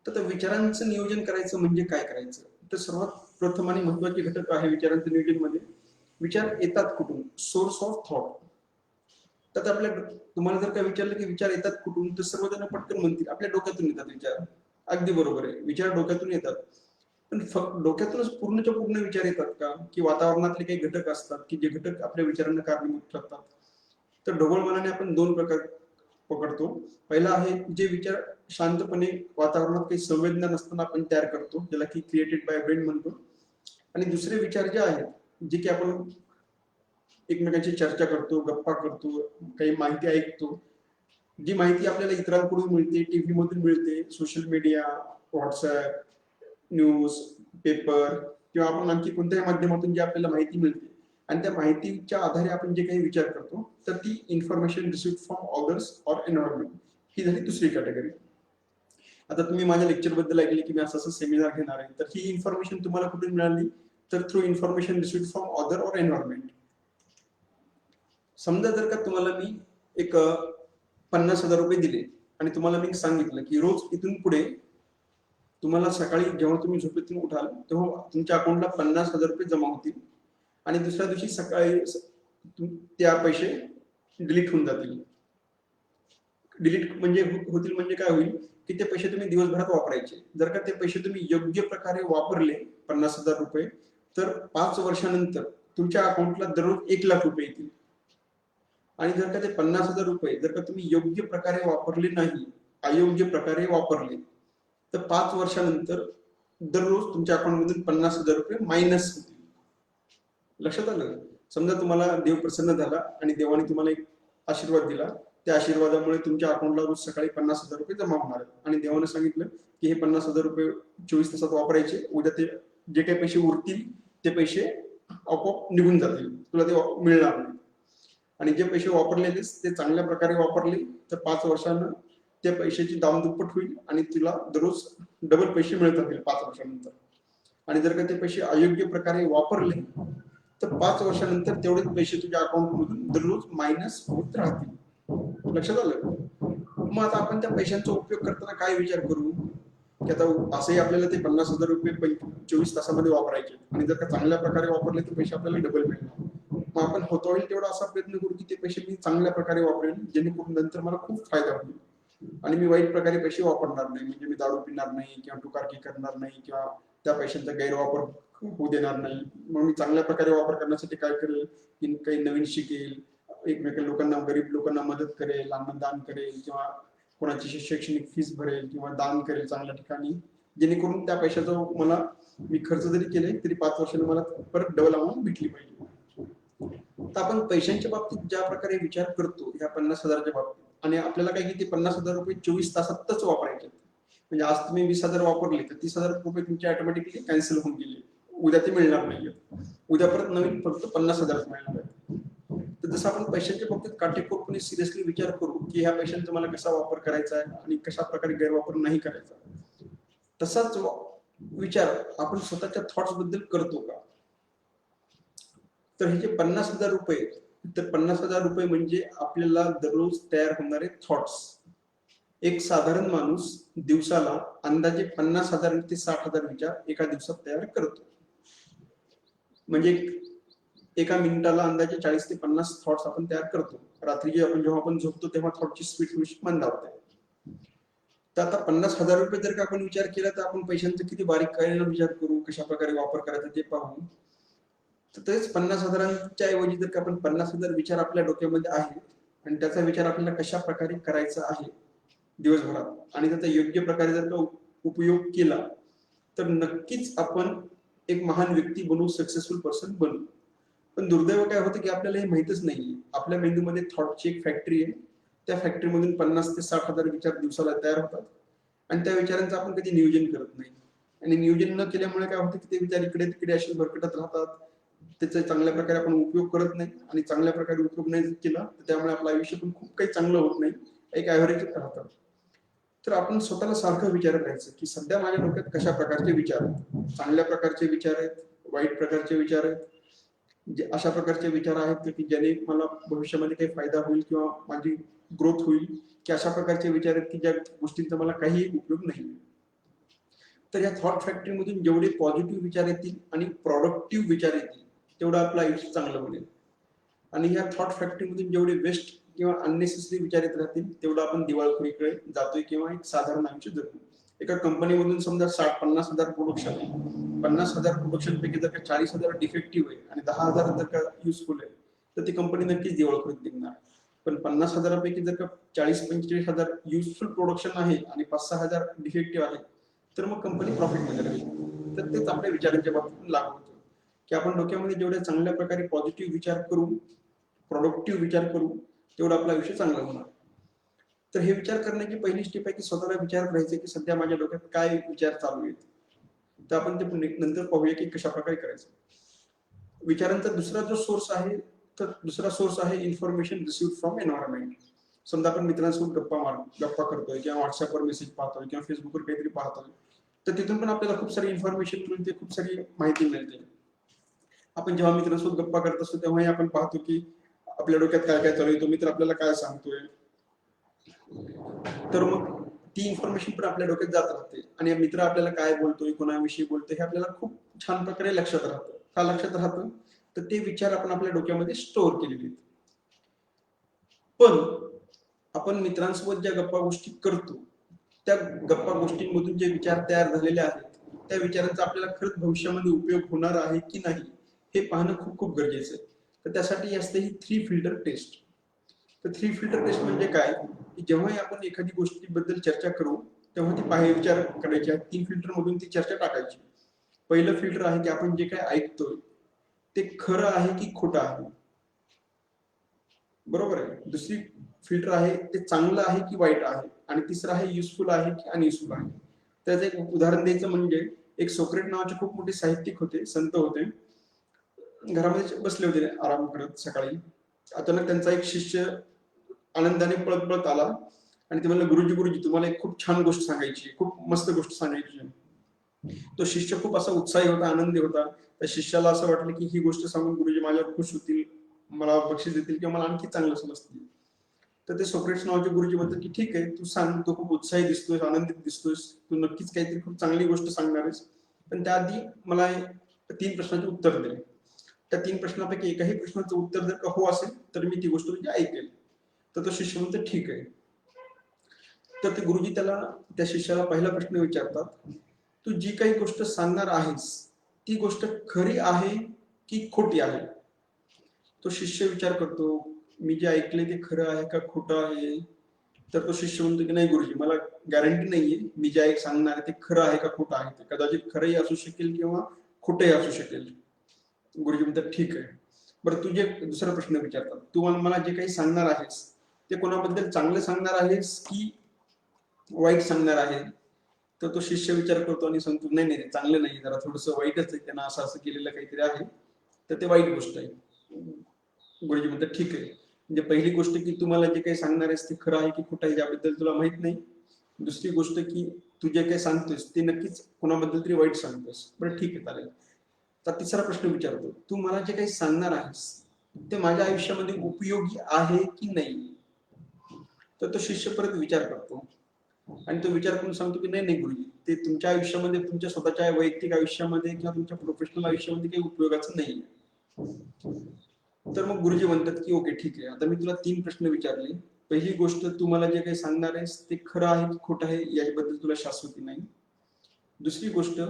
तर विचारांचं नियोजन करायचं म्हणजे काय करायचं, तर सर्वात प्रथम आणि महत्वाचे घटक आहे विचारांचं नियोजन मध्ये, विचार येतात कुठून, सोर्स ऑफ थॉट. तर आपल्या तुम्हाला जर काय विचारलं की विचार येतात कुठून, तर सर्वजण पटकन म्हणतील आपल्या डोक्यातून येतात विचार. अगदी बरोबर आहे, विचार डोक्यातून येतात. पण फक्त डोक्यातूनच पूर्णच्या पूर्ण विचार येतात का, की वातावरणातले काही घटक असतात की जे घटक आपल्या विचारांना कारणीभूत ठरतात? तर ढोबळ मनाने आपण दोन प्रकार पकडतो. पहिला आहे जे विचार शांतपणे वातावरणात काही संवेदना नसताना आपण तयार करतो, ज्याला की क्रिएटेड बाय ब्रेन म्हणतो. आणि दुसरे विचार जे आहेत जे की आपण एकमेकांची चर्चा करतो, गप्पा करतो, काही माहिती ऐकतो, जी माहिती आपल्याला इतरांकडून मिळते, टीव्ही मधून मिळते, social media, WhatsApp, news, paper किंवा आपण आणखी कोणत्याही माध्यमातून जी आपल्याला माहिती मिळते आणि त्या माहितीच्या आधारे आपण जे काही विचार करतो, तर ती information receive from others or environment, ही झाली दुसरी कॅटेगरी. आता तुम्ही माझ्या लेक्चर बद्दल ऐकले की मी असं असं सेमिनार घेणार आहे, तर ही इन्फॉर्मेशन तुम्हाला कुठून मिळाली, तर through information receive from other or environment. समजा जर का तुम्हाला मी एक 50,000 रुपये दिले आणि तुम्हाला मी सांगितलं की रोज इथून पुढे तुम्हाला सकाळी जेव्हा तुम्ही झोपेतून उठाल तेव्हा तुमच्या अकाउंटला 50,000 रुपये जमा होतील आणि दुसऱ्या दिवशी सकाळी त्या पैसे डिलीट होऊन जातील. डिलीट म्हणजे होतील म्हणजे काय होईल की ते पैसे तुम्ही दिवसभरात वापरायचे. जर का ते पैसे तुम्ही योग्य प्रकारे वापरले 50,000 रुपये, तर 5 वर्षानंतर तुमच्या अकाउंटला दररोज 1,00,000 रुपये येतील. आणि जर का ते 50,000 रुपये जर का तुम्ही योग्य प्रकारे वापरले नाही, अयोग्य प्रकारे वापरले, तर 5 वर्षानंतर दररोज तुमच्या अकाउंटमधून 50,000 रुपये मायनस होतील. लक्षात आलं? समजा तुम्हाला देव प्रसन्न झाला आणि देवाने तुम्हाला एक आशीर्वाद दिला, त्या आशीर्वादामुळे तुमच्या अकाउंटला रोज सकाळी 50,000 रुपये जमा होणार आहेत आणि देवाने सांगितलं की हे 50,000 रुपये 24 तासात वापरायचे, उद्या ते जे काही पैसे उरतील ते पैसे आपोआप निघून जातील, तुला ते मिळणार नाही. आणि जे पैसे वापरलेलेस ते चांगल्या प्रकारे वापरले तर 5 वर्षांना त्या पैशाची दामदुप्पट होईल आणि तुला दररोज डबल पैसे मिळत राहतील 5 वर्षानंतर. आणि जर का ते पैसे अयोग्य प्रकारे वापरले तर 5 वर्षानंतर तेवढेच पैसे तुझ्या अकाउंट मधून दररोज मायनस होत राहतील. लक्षात आलं? मग आता आपण त्या पैशांचा उपयोग करताना काय विचार करू की आता असंही आपल्याला ते 50,000 रुपये 24 तासामध्ये वापरायचे आणि जर का चांगल्या प्रकारे वापरले तर पैसे आपल्याला डबल मिळणार. मग आपण होता होईल तेवढा असा प्रयत्न करू की ते पैसे मी चांगल्या प्रकारे वापरेल, जेणेकरून नंतर मला खूप फायदा होईल आणि मी वाईट प्रकारे पैसे वापरणार नाही. म्हणजे मी दारू पिणार नाही किंवा टुकारकी करणार नाही किंवा त्या पैशांचा गैरवापर होऊ देणार नाही. मग मी चांगल्या प्रकारे वापर करण्यासाठी काय करेल की काही नवीन शिकेल, एकमेक लोकांना, गरीब लोकांना मदत करेल, अन्नदान करेल किंवा कोणाची शैक्षणिक फीस भरेल किंवा दान करेल चांगल्या ठिकाणी, जेणेकरून त्या पैशाचा मला मी खर्च जरी केले तरी 5 वर्षांनी मला परत डबल अमाऊंट भेटली पाहिजे. तर आपण पैशांच्या बाबतीत ज्या प्रकारे विचार करतो ह्या 50,000च्या बाबतीत, आणि आपल्याला काय की ते 50,000 रुपये 24 तासातच वापरायचे, म्हणजे आज तुम्ही 20,000 वापरले तर 30,000 रुपये तुमचे ऑटोमॅटिकली कॅन्सल होऊन गेले, उद्या ते मिळणार नाही, उद्या परत नवीन फक्त 50,000 मिळणार आहे. तर जसं आपण पैशांच्या बाबतीत काटेकोरपणे सिरियसली विचार करू की ह्या पैशांचा मला कसा वापर करायचा आहे आणि कशा प्रकारे गैरवापर नाही करायचा, तसाच विचार आपण स्वतःच्या थॉट्स बद्दल करतो का? तर हे जे 50,000 रुपये, तर 50,000 रुपये म्हणजे आपल्याला दररोज तयार होणारे थॉट्स. एक साधारण माणूस दिवसाला अंदाजे 50,000 ते 60,000 विचार एका दिवसात तयार करतो. म्हणजे एका मिनिटाला अंदाजे 40 ते 50 थॉट्स आपण तयार करतो. रात्री जेव्हा आपण झोपतो तेव्हा थॉटची स्पीड थोडीशी मंदावते. तर आता 50,000 रुपये जर का आपण विचार केला तर आपण पैशांचा किती बारीकाईने विचार करू, कशा प्रकारे वापर करायचा ते पाहू. तर तेच 50,000च्या ऐवजी जर का आपण 50,000 विचार आपल्या डोक्यामध्ये आहे आणि त्याचा विचार आपल्याला कशा प्रकारे करायचा आहे दिवसभरात आणि त्याचा योग्य प्रकारे जर का उपयोग केला तर नक्कीच आपण एक महान व्यक्ती बनू, सक्सेसफुल पर्सन बनू. पण दुर्दैव काय होतं की आपल्याला हे माहितच नाही. आपल्या मेंदूमध्ये थॉटची एक फॅक्टरी आहे. त्या फॅक्टरीमधून 50 ते 60,000 विचार दिवसाला तयार होतात आणि त्या विचारांचं आपण कधी नियोजन करत नाही. आणि नियोजन न केल्यामुळे काय होतं की ते विचार इकडे तिकडे असे भरकटत राहतात. त्याचा चांगल्या प्रकारे आपण उपयोग करत नाही आणि चांगल्या प्रकारे उपयोग नाही केला तर त्यामुळे आपलं आयुष्य पण खूप काही चांगलं होत नाही, एक ऍव्हरेज राहतं. तर आपण स्वतःला सारखं विचारत राहायचं की सध्या माझ्या डोक्यात कशा प्रकारचे विचार आहेत. चांगल्या प्रकारचे विचार आहेत, वाईट प्रकारचे विचार आहेत, अशा प्रकारचे विचार आहेत की ज्याने मला भविष्यामध्ये काही फायदा होईल किंवा माझी ग्रोथ होईल, की अशा प्रकारचे विचार आहेत की ज्या गोष्टींचा मला काही उपयोग नाही. तर या थॉट फॅक्टरीमधून जेवढे पॉझिटिव्ह विचार येतील आणि प्रोडक्टिव्ह विचार येतील तेवढं आपलं आयुष्य चांगलं बनेल. आणि या थॉट फॅक्टरीमधून जेवढे वेस्ट किंवा अननेसेसरी विचार येत राहतील तेवढं आपण दिवाळखोरीकडे जातोय किंवा एक साधारण आयुष्य जगतो. एका कंपनीमधून समजा 50,000 प्रोडक्शन आहे, 50,000 प्रोडक्शन पैकी जर का 40,000 डिफेक्टिव्ह आहे आणि 10,000 जर का युजफुल आहे तर ती कंपनी नक्कीच दिवाळखोरीत निघणार. पण 50,000 पैकी जर का 40-45,000 युजफुल प्रोडक्शन आहे आणि 5-6,000 डिफेक्टिव्ह आहे तर मग कंपनी प्रॉफिटमध्ये राहील. तर तेच आपल्या विचारांच्या बाबतीत लागू होतं की आपण डोक्यामध्ये जेवढ्या चांगल्या प्रकारे पॉझिटिव्ह विचार करू, प्रोडक्टिव्ह विचार करू तेवढं आपलं आयुष्य चांगलं होणार. तर हे विचार करण्याची पहिली स्टेप आहे की स्वतःला विचारत राहायचं की सध्या माझ्या डोक्यात काय विचार चालू आहेत. तर आपण ते नंतर पाहूया की कशा प्रकारे करायचं. विचारांचा दुसरा जो सोर्स आहे तर दुसरा सोर्स आहे इन्फॉर्मेशन रिसिव्ह फ्रॉम एन्व्हायरमेंट. समजा आपण मित्रांसोबत गप्पा करतोय किंवा व्हॉट्सअपवर मेसेज पाहतोय किंवा फेसबुकवर काहीतरी पाहतोय तर तिथून पण आपल्याला खूप सारी इन्फॉर्मेशन मिळते, खूप सारी माहिती मिळते. आपण जेव्हा मित्रांसोबत गप्पा करत असतो तेव्हाही आपण पाहतो की आपल्या डोक्यात काय काय चालू आहे, तो मित्र आपल्याला काय सांगतोय. तर मग ती इन्फॉर्मेशन पण आपल्या डोक्यात जात राहते आणि मित्र आपल्याला काय बोलतोय, कोणाविषयी बोलतोय हे आपल्याला खूप छान प्रकारे लक्षात राहतं. का लक्षात राहतं तर ते विचार आपण आपल्या डोक्यामध्ये स्टोअर केलेले आहेत. पण आपण मित्रांसोबत ज्या गप्पा गोष्टी करतो त्या गप्पा गोष्टींमधून जे विचार तयार झालेले आहेत त्या विचारांचा आपल्याला खरंच भविष्यामध्ये उपयोग होणार आहे की नाही हे पाहणं खूप खूप गरजेचं आहे. तर त्यासाठी असते ही 3 फिल्टर टेस्ट. तर 3 फिल्टर टेस्ट म्हणजे काय की जेव्हाही आपण एखादी गोष्टीबद्दल चर्चा करू तेव्हा ती पाहे विचार करायचे आहेत. 3 फिल्टर मधून ती चर्चा टाकायची. पहिलं फिल्टर आहे की आपण जे काय ऐकतोय ते खरं आहे की खोटं आहे. बरोबर आहे. दुसरी फिल्टर आहे ते चांगलं आहे की वाईट आहे आणि तिसरं आहे युजफुल आहे की अनयुजफुल आहे. त्याचं एक उदाहरण द्यायचं म्हणजे एक सोक्रेट नावाचे खूप मोठे साहित्यिक होते, संत होते. घरामध्ये बसले होते आराम करत सकाळी. अचानक त्यांचा एक शिष्य आनंदाने पळत पळत आला आणि ते म्हणले गुरुजी गुरुजी तुम्हाला एक खूप छान गोष्ट सांगायची, खूप मस्त गोष्ट सांगायची. तो शिष्य खूप असा उत्साही होता, आनंदी होता. त्या शिष्याला असं वाटलं की ही गोष्ट सांगून गुरुजी माझ्यावर खुश होतील, मला बक्षीस देतील किंवा मला आणखी चांगलं समजतील. तर ते सोक्रेट्स नावाचे गुरुजी म्हणतात की ठीक आहे तू सांग, तू खूप उत्साही दिसतोयस, आनंदित दिसतोयस, तू नक्कीच काहीतरी खूप चांगली गोष्ट सांगणार आहेस, पण त्याआधी मला 3 प्रश्नांचे उत्तर दे. त्या 3 प्रश्नांपैकी एकाही प्रश्नाचं उत्तर जर का हो असेल तर मी ती गोष्ट तुझी ऐकेल. तर तो शिष्य म्हणतो ठीक आहे. तर ते गुरुजी त्या शिष्याला पहिला प्रश्न विचारतात, तू जी काही गोष्ट सांगणार आहेस ती गोष्ट खरी आहे की खोटी आहे. तो शिष्य विचार करतो, मी जे ऐकले ते खरं आहे का खोटं आहे. तर तो शिष्य म्हणतो की नाही गुरुजी मला गॅरंटी नाहीये मी जे सांगणार आहे ते खरं आहे का खोटं आहे. ते कदाचित खरंही असू शकेल किंवा खोटंही असू शकेल. गुरुजी म्हणतात ठीक आहे. बरं तुझे दुसरा प्रश्न विचारतात, तू मला जे काही सांगणार आहेस ते कोणाबद्दल चांगलं सांगणार आहेस की वाईट सांगणार आहे. तर तो शिष्य विचार करतो आणि सांगतो नाही नाही चांगलं नाही, जरा थोडंसं वाईटच आहे, त्यांना असं असं केलेलं काहीतरी आहे तर ते वाईट गोष्ट आहे. गुरुजी म्हणतात ठीक आहे. म्हणजे पहिली गोष्ट की तुम्हाला जे काही सांगणार आहेस ते खरं आहे की खोटं आहे याबद्दल तुला माहित नाही. दुसरी गोष्ट की तू जे काही सांगतोस ते नक्कीच कोणाबद्दल तरी वाईट सांगतोस. बरं ठीक आहे चालेल. तर तिसरा प्रश्न विचारतो, तू मला जे काही सांगणार आहेस ते माझ्या आयुष्यामध्ये उपयोगी आहे की नाही. तर तो शिष्य परत विचार करतो आणि तो विचार करून सांगतो की नाही नाही गुरुजी, ते तुमच्या आयुष्यामध्ये, तुमच्या स्वतःच्या वैयक्तिक आयुष्यामध्ये किंवा तुमच्या प्रोफेशनल आयुष्यामध्ये काही उपयोगाचं नाही. तर मग गुरुजी म्हणतात की ओके ठीक आहे, आता मी तुला 3 प्रश्न विचारले. पहिली गोष्ट, तू मला जे काही सांगणार आहेस ते खरं आहे की खोटं आहे याबद्दल तुला शाश्वती नाही. दुसरी गोष्ट,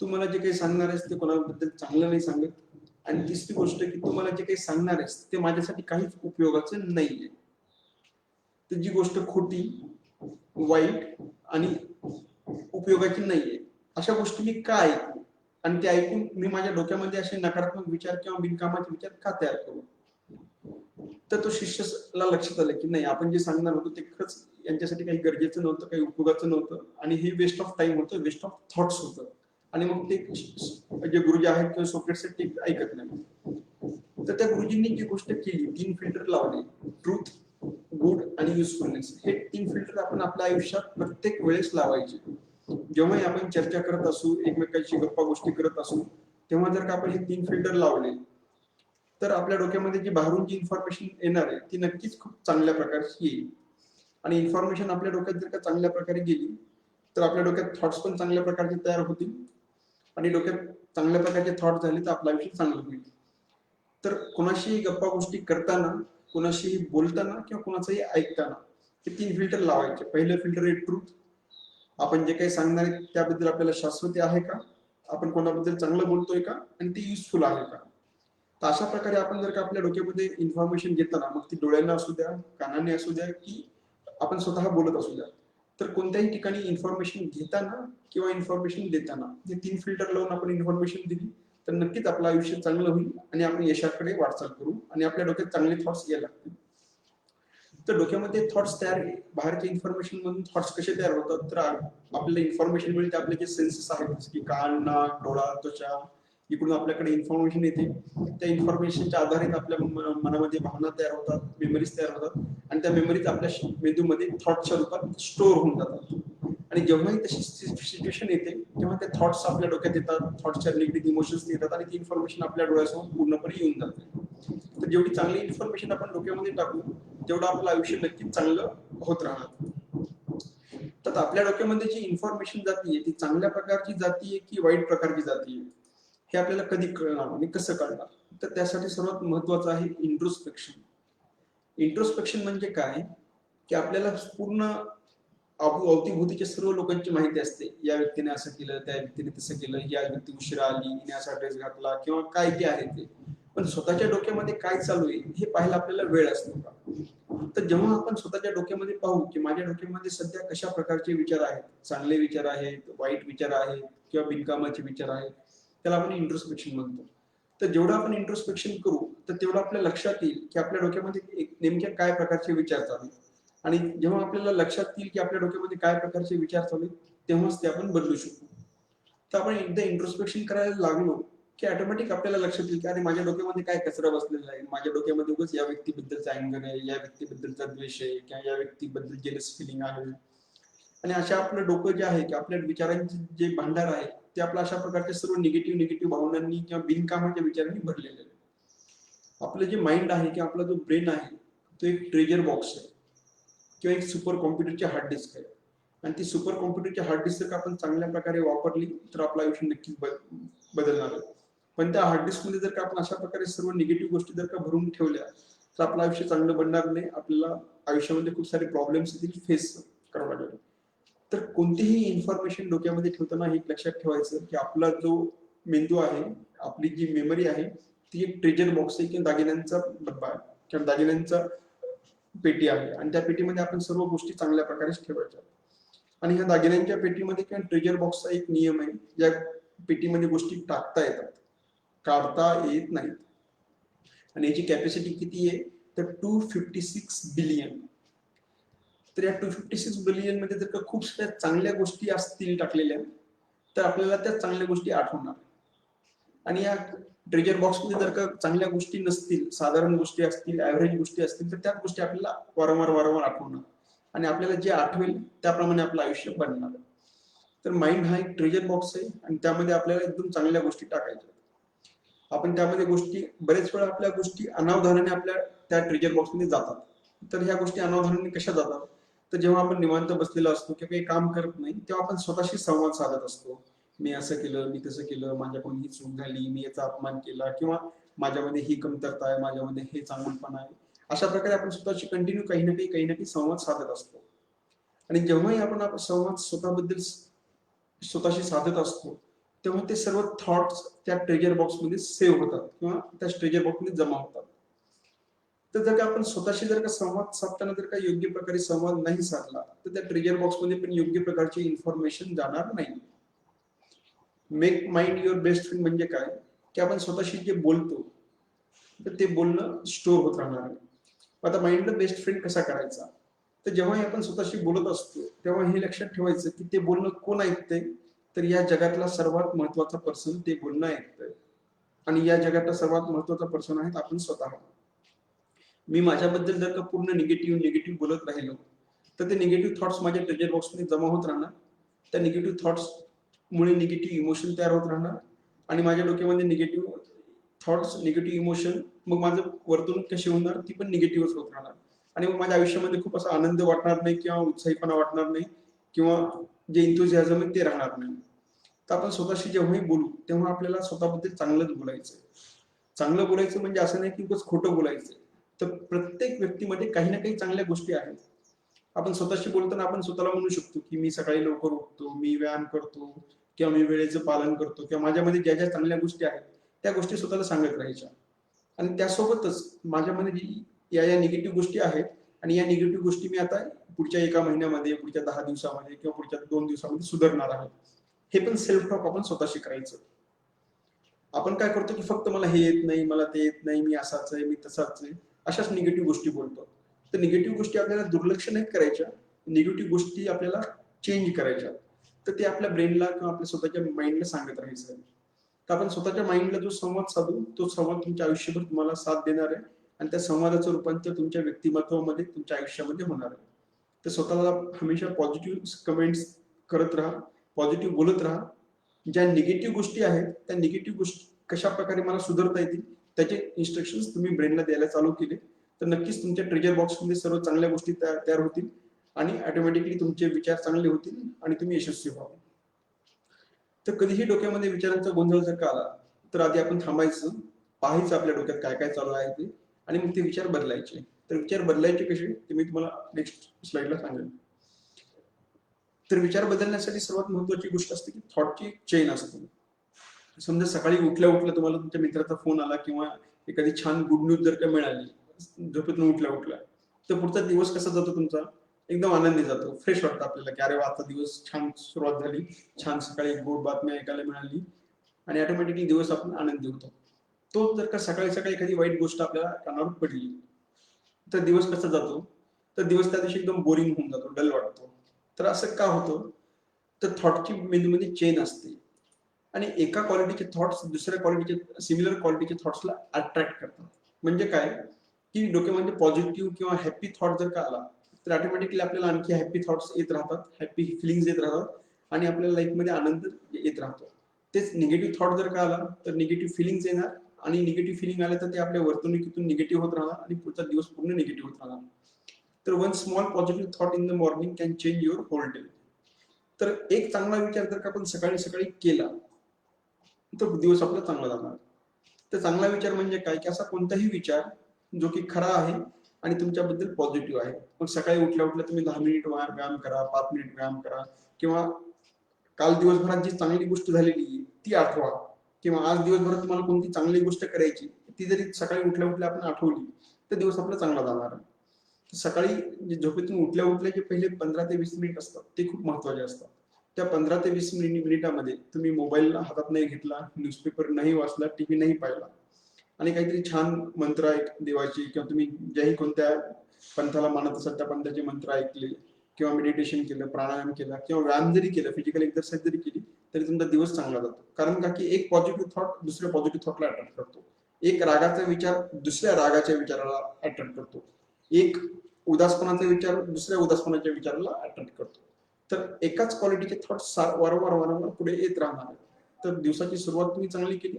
तू मला जे काही सांगणार आहेस ते कोणाबद्दल चांगलं नाही सांगत. आणि तिसरी गोष्ट की तू मला जे काही सांगणार आहेस ते माझ्यासाठी काहीच उपयोगाचं नाहीये. तर जी गोष्ट खोटी, वाईट आणि उपयोगाची नाहीये, अशा गोष्टी मी का ऐकू आणि ते ऐकून मी माझ्या डोक्यामध्ये असे नकारात्मक विचार किंवा बिनकामाचे विचार का तयार करू. तर तो शिष्याला लक्षात आलं की नाही, आपण जे सांगणार होतो ते खरंच यांच्यासाठी काही गरजेचं नव्हतं, काही उपयोगाचं नव्हतं आणि हे वेस्ट ऑफ टाइम होतं, वेस्ट ऑफ थॉट्स होतं. आणि मग ते जे गुरुजी आहेत किंवा सोक्रेट्स ते ऐकत नाही. तर त्या गुरुजींनी जी गोष्ट केली, 3 फिल्टर लावले, ट्रूथ, गुड आणि युजफुलनेस. हे 3 फिल्टर आपण आपल्या आयुष्यात प्रत्येक वेळेस लावायचे. जेव्हाही आपण चर्चा करत असू, एकमेकांशी गप्पा गोष्टी करत असू, तेव्हा जर का आपण हे 3 फिल्टर लावले तर आपल्या डोक्यामध्ये जी बाहेरून जी इन्फॉर्मेशन येणार आहे ती नक्कीच खूप चांगल्या प्रकारची येईल. आणि इन्फॉर्मेशन आपल्या डोक्यात जर का चांगल्या प्रकारे गेली तर आपल्या डोक्यात थॉट्स पण चांगल्या प्रकारचे तयार होतील आणि डोक्यात चांगल्या प्रकारचे थॉट झाले तर आपलं आयुष्य चांगलं होईल. तर कोणाशीही गप्पा गोष्टी करताना, कोणाशीही बोलताना किंवा कोणाचंही ऐकताना हे 3 फिल्टर लावायचे. पहिलं फिल्टर आहे ट्रूथ, आपण जे काही सांगणार आहे त्याबद्दल आपल्याला शाश्वती आहे का, आपण कोणाबद्दल चांगलं बोलतोय का आणि ते युजफुल आहे का. तर अशा प्रकारे आपण जर का आपल्या डोक्यामध्ये इन्फॉर्मेशन घेताना, मग ती डोळ्यांना असू द्या, कानाने असू द्या की आपण स्वतः बोलत असू द्या, तर कोणत्याही ठिकाणी इन्फॉर्मेशन घेताना किंवा इन्फॉर्मेशन देताना हे 3 फिल्टर लावून आपण इन्फॉर्मेशन दिली तर नक्कीच आपलं आयुष्य चांगलं होईल आणि आपण यशाकडे वाटचाल करू आणि आपल्या डोक्यात चांगले थॉट्स यायला लागतील. तर डोक्यामध्ये थॉट्स तयार, बाहेरच्या इन्फॉर्मेशन मधून थॉट्स कसे तयार होतात, तर आपल्याला इन्फॉर्मेशन मिळते, आपले जे सेन्सेस आहेत जसे की कान, नाक, डोळा, त्वचा, इकडून आपल्याकडे इन्फॉर्मेशन येते. त्या इन्फॉर्मेशनच्या आधारित आपल्या मनामध्ये भावना तयार होतात, मेमरीज तयार होतात आणि त्या मेमरीज आपल्या मेंदूमध्ये थॉटच्या रूपात स्टोअर होऊन जातात. आणि जेव्हाही तशी सिच्युएशन येते तेव्हा ते थॉट्स आपल्या डोक्यात येतात, थॉट्सच्या निगेटिव्ह इमोशन्स येतात आणि ती इन्फॉर्मेशन आपल्या डोळ्यासमोर पूर्णपणे येऊन जाते. तर जेवढी चांगली इन्फॉर्मेशन आपण डोक्यामध्ये टाकू तेवढं आपलं आयुष्य नक्कीच चांगलं होत राहणार. तर आपल्या डोक्यामध्ये जी इन्फॉर्मेशन जातीये ती चांगल्या प्रकारची जातीये की वाईट प्रकारची जातीये हे आपल्याला कधी कळणार आणि कसं कळणार. तर त्यासाठी सर्वात महत्वाचं आहे इंट्रोस्पेक्शन. इंट्रोस्पेक्शन म्हणजे काय की आपल्याला पूर्ण अवतीभोवतीच्या सर्व लोकांची माहिती असते, या व्यक्तीने असं केलं, त्या व्यक्तीने तसं केलं, या व्यक्ती उशिरा आली, हिने असा ड्रेस घातला किंवा काय ते आहे ते. पण स्वतःच्या डोक्यामध्ये काय चालू आहे हे पाहायला आपल्याला वेळ असतो का. तर जेव्हा आपण स्वतःच्या डोक्यामध्ये पाहू की माझ्या डोक्यामध्ये सध्या कशा प्रकारचे विचार आहेत, चांगले विचार आहेत, वाईट विचार आहेत किंवा बिनकामाचे विचार आहेत, त्याला आपण इंट्रोस्पेक्शन म्हणतो. तर जेवढं आपण इंट्रोस्पेक्शन करू तर तेवढं आपल्या लक्षात येईल की आपल्या डोक्यामध्ये नेमक्या काय प्रकारचे विचार चालू आहेत. आणि जेव्हा आपल्याला लक्षात येईल की आपल्या डोक्यामध्ये काय प्रकारचे विचार चालू आहेत तेव्हाच ते आपण बदलू शकतो. तर आपण एकदा इंट्रोस्पेक्शन करायला लागलो की ऑटोमॅटिक आपल्याला लक्षात येईल की अरे माझ्या डोक्यामध्ये काय कचरा बसलेला आहे, माझ्या डोक्यामध्ये उगाच या व्यक्तीबद्दलचा अँगर आहे, या व्यक्तीबद्दलचा द्वेष आहे किंवा या व्यक्तीबद्दल जेलस फिलिंग आहे. आणि अशा आपलं डोकं जे आहे की आपल्या विचारांचे जे भांडार आहे ते आपलं अशा प्रकारच्या सर्व निगेटिव्ह भावनांनी किंवा बिनकामाच्या विचारांनी भरलेलं आहे. आपलं जे माइंड आहे किंवा आपला जो ब्रेन आहे तो एक ट्रेजर बॉक्स आहे किंवा एक सुपर कॉम्प्युटरची हार्ड डिस्क आहे. आणि ती सुपर कॉम्प्युटरची हार्ड डिस्क जर आपण चांगल्या प्रकारे वापरली तर आपलं आयुष्य नक्कीच बदलणार आहे. पण त्या हार्ड डिस्क मध्ये जर का आपण अशा प्रकारे सर्व निगेटिव्ह गोष्टी जर का भरून ठेवल्या तर आपलं आयुष्य चांगलं बनणार नाही, आपल्याला आयुष्यामध्ये खूप सारे प्रॉब्लेम्स येतील, फेस करावं लागेल. तर कोणतीही इन्फॉर्मेशन डोक्यामध्ये ठेवताना हे लक्षात ठेवायचं की आपला जो मेंदू आहे, आपली जी मेमरी आहे ती एक ट्रेजर बॉक्स आहे किंवा दागिन्यांचा डब्बा आहे किंवा दागिन्यांचा पेटी आहे आणि त्या पेटीमध्ये आपण सर्व गोष्टी चांगल्या प्रकारे ठेवायच्या. आणि ह्या दागिन्यांच्या पेटीमध्ये किंवा ट्रेजर बॉक्सचा एक नियम आहे, या पेटीमध्ये गोष्टी टाकता येतात, काढता येत नाहीत. आणि याची कॅपॅसिटी किती आहे तर 256 बिलियन. तर या 256 बिलियन मध्ये जर का खूप साऱ्या चांगल्या गोष्टी असतील टाकलेल्या तर आपल्याला त्या चांगल्या गोष्टी आठवणार. आणि या ट्रेजर बॉक्समध्ये जर का चांगल्या गोष्टी नसतील, साधारण गोष्टी असतील, ऍव्हरेज गोष्टी असतील तर त्या गोष्टी आपल्याला वारंवार आठवणार आणि आपल्याला जे आठवेल त्याप्रमाणे आपलं आयुष्य बनणार. तर माइंड हा एक ट्रेजर बॉक्स आहे आणि त्यामध्ये आपल्याला एकदम चांगल्या गोष्टी टाकायच्या. आपण त्यामध्ये गोष्टी बरेच वेळा आपल्या गोष्टी अनावधानाने आपल्या त्या ट्रेजर बॉक्समध्ये जातात. तर ह्या गोष्टी अनावधानाने कशा जातात? तर जेव्हा आपण निवांत बसलेलो असतो किंवा काही काम करत नाही तेव्हा आपण स्वतःशी संवाद साधत असतो. मी असं केलं, मी तसं केलं, माझ्याकडून ही चूक झाली, मी याचा अपमान केला किंवा माझ्यामध्ये ही कमतरता आहे, माझ्यामध्ये हे चांगुलपणा आहे. अशा प्रकारे आपण स्वतःशी कंटिन्यू काही ना काही संवाद साधत असतो. आणि जेव्हाही आपण संवाद स्वतःशी साधत असतो तेव्हा ते सर्व थॉट्स त्या ट्रेजर बॉक्समध्ये सेव्ह होतात किंवा त्या ट्रेजर बॉक्समध्ये जमा होतात. तर जर का आपण स्वतःशी जर का संवाद साधताना जर का योग्य प्रकारे संवाद नाही साधला तर त्या ट्रेजर बॉक्समध्ये पण योग्य प्रकारची इन्फॉर्मेशन जाणार नाही. Make mind your best friend म्हणजे काय की आपण स्वतःशी जे बोलतो तर ते बोलणं स्टोर होत राहणार आहे. आता माइंडला बेस्ट फ्रेंड कसा करायचा? तर जेव्हाही आपण स्वतःशी बोलत असतो तेव्हा हे लक्षात ठेवायचं की ते बोलणं कोण ऐकतंय? तर या जगातला सर्वात महत्वाचा पर्सन ते बोलणं ऐकतंय आणि या जगातला सर्वात महत्वाचा पर्सन आहे आपण स्वतः. मी माझ्याबद्दल जर का पूर्ण निगेटिव्ह बोलत राहिलो तर ते निगेटिव्ह थॉट्स माझ्या ट्रेजर बॉक्समध्ये जमा होत राहणार. त्या निगेटिव्ह थॉट्स मुळे निगेटिव्ह इमोशन तयार होत राहणार आणि माझ्या डोक्यामध्ये निगेटिव्ह थॉट्स, निगेटिव्ह इमोशन, मग माझं वर्तणूक कशी होणार ती पण निगेटिव्हच होत राहणार आणि मग माझ्या आयुष्यामध्ये खूप असा आनंद वाटणार नाही किंवा उत्साहीपणा वाटणार नाही किंवा जे इंथुझियाझम आहे ते राहणार नाही. तर आपण स्वतःशी जेव्हाही बोलू तेव्हा आपल्याला स्वतःबद्दल चांगलंच बोलायचं. चांगलं बोलायचं म्हणजे असं नाही की उगाच खोटं बोलायचं. तर प्रत्येक व्यक्तीमध्ये काही ना काही चांगल्या गोष्टी आहेत. आपण स्वतःशी बोलताना आपण स्वतःला म्हणू शकतो की मी सकाळी लवकर उठतो, मी व्यायाम करतो किंवा मी वेळेचं पालन करतो किंवा माझ्यामध्ये ज्या ज्या चांगल्या गोष्टी आहेत त्या गोष्टी स्वतःला सांगत राहायच्या. आणि त्यासोबतच माझ्यामध्ये या निगेटिव्ह गोष्टी आहेत आणि या निगेटिव्ह गोष्टी मी आता पुढच्या 1 महिन्यामध्ये, पुढच्या 10 दिवसामध्ये किंवा पुढच्या 2 दिवसामध्ये सुधारणार आहे. हे पण सेल्फ टॉक आपण स्वतःशी करायचं. आपण काय करतो की फक्त मला हे येत नाही, मला ते येत नाही, मी असाच आहे, मी तसाच आहे, अशाच निगेटिव्ह गोष्टी बोलतो. तर निगेटिव्ह गोष्टी आपल्याला दुर्लक्ष नाही करायच्या, निगेटिव्ह गोष्टी आपल्याला चेंज करायच्या. तर ते आपल्या ब्रेनला किंवा आपल्या स्वतःच्या माइंडला सांगत राहायचं. तर आपण स्वतःच्या माइंडला जो संवाद साधू तो संवाद तुमच्या आयुष्यभर तुम्हाला साथ देणार आहे आणि त्या संवादाचं रूपांतर तुमच्या व्यक्तिमत्वामध्ये, तुमच्या आयुष्यामध्ये होणार आहे. तर स्वतःला हमेशा पॉझिटिव्ह कमेंट्स करत राहा, पॉझिटिव्ह बोलत राहा. ज्या निगेटिव्ह गोष्टी आहेत त्या निगेटिव्ह गोष्टी कशा प्रकारे मला सुधारता येतील त्याचे इन्स्ट्रक्शन्स तुम्ही ब्रेनला द्यायला चालू केले तर नक्कीच तुमच्या ट्रेजर बॉक्समध्ये सर्व चांगल्या गोष्टी तयार होतील आणि ऑटोमॅटिकली तुमचे विचार चांगले होतील आणि तुम्ही यशस्वी व्हाल. तर कधीही डोक्यामध्ये विचारांचा गोंधळ जर का आला तर आधी आपण थांबायचं, पाहायचं आपल्या डोक्यात काय काय चालू आहे ते आणि मग ते विचार बदलायचे. तर विचार बदलायचे कसे ते मी तुम्हाला नेक्स्ट स्लाइडला सांगेन. तर विचार बदलण्यासाठी सर्वात महत्वाची गोष्ट असते की थॉटची चेन असते. समजा सकाळी उठल्या उठल्या तुम्हाला तुमच्या मित्राचा फोन आला किंवा एखादी छान गुड न्यूज जर का मिळाली झोपेतून उठल्या उठल्या तर पुढचा दिवस कसा जातो तुमचा? एकदम आनंदी जातो, फ्रेश वाटतं आपल्याला की अरे वा आजचा दिवस छान सुरुवात झाली, छान सकाळी गोड बातम्या ऐकायला मिळाली आणि ऑटोमॅटिकली दिवस आपण आनंदी होतो. तो जर का सकाळी सकाळी एखादी वाईट गोष्ट आपल्याला कानावर पडली तर दिवस कसा जातो? तर दिवस त्या दिवशी एकदम बोरिंग होऊन जातो, डल वाटतो. तर असं का होतं? तर थॉटची मेंदूमध्ये चेन असते आणि एका क्वालिटीचे थॉट्स दुसऱ्या क्वालिटीचे सिमिलर क्वालिटीचे थॉट्सला अट्रॅक्ट करतात. म्हणजे काय की डोक्यामध्ये पॉझिटिव्ह किंवा हॅपी थॉट जर का आला तर ऑटोमॅटिकली आपल्याला आणखी हॅपी थॉट्स येत राहतात, हॅपी फिलिंग्स येत राहतात आणि आपल्याला लाईफमध्ये आनंद येत राहतो. तेच निगेटिव्ह थॉट जर का आला तर निगेटिव्ह फिलिंग्स येणार आणि निगेटिव्ह फिलिंग आले तर ते आपल्या वर्तणुकीतून निगेटिव्ह होत राहणार आणि पुढचा दिवस पूर्ण निगेटिव्ह होत राहणार. तर one small positive thought in the morning can change your whole day. तर एक चांगला विचार जर का आपण सकाळी सकाळी केला तर दिवस आपला चांगला जाणार. तर चांगला विचार म्हणजे काय की असा कोणताही विचार जो की खरा आहे आणि तुमच्याबद्दल पॉझिटिव्ह आहे. मग सकाळी उठल्या उठल्या तुम्ही 10 मिनिट व्यायाम करा, 5 मिनिट व्यायाम करा किंवा काल दिवसभरात जी चांगली गोष्ट झालेली ती आठवा किंवा आज दिवसभरात तुम्हाला कोणती चांगली गोष्ट करायची ती जरी सकाळी उठल्या उठल्या आपण आठवली तर दिवस आपला चांगला जाणार. सकाळी झोपेतून उठल्या उठल्या जे पहिले 15 ते 20 मिनिट असतात ते खूप महत्वाचे असतात. त्या 15 ते 20 मिनिटामध्ये तुम्ही मोबाईल हातात नाही घेतला, न्यूजपेपर नाही वाचला, टीव्ही नाही पाहिला आणि काहीतरी छान मंत्र देवाची किंवा तुम्ही ज्याही कोणत्या पंथाला मानत असाल त्या पंथाचे मंत्र ऐकले किंवा मेडिटेशन केलं, प्राणायाम केला किंवा व्यायाम जरी केलं, फिजिकल एक्सरसाइज जरी केली तरी तुमचा दिवस चांगला जातो. कारण का की एक पॉझिटिव्ह थॉट दुसऱ्या पॉझिटिव्ह थॉटला अट्रॅक्ट करतो, एक रागाचा विचार दुसऱ्या रागाच्या विचाराला अट्रॅक्ट करतो, एक उदासपणाचा विचार दुसऱ्या उदासपणाच्या विचाराला अट्रॅक्ट करतो. तर एकाच क्वालिटीचे थॉट्स वारंवार वारंवार पुढे येत राहणार. तर दिवसाची सुरुवात तुम्ही चांगली केली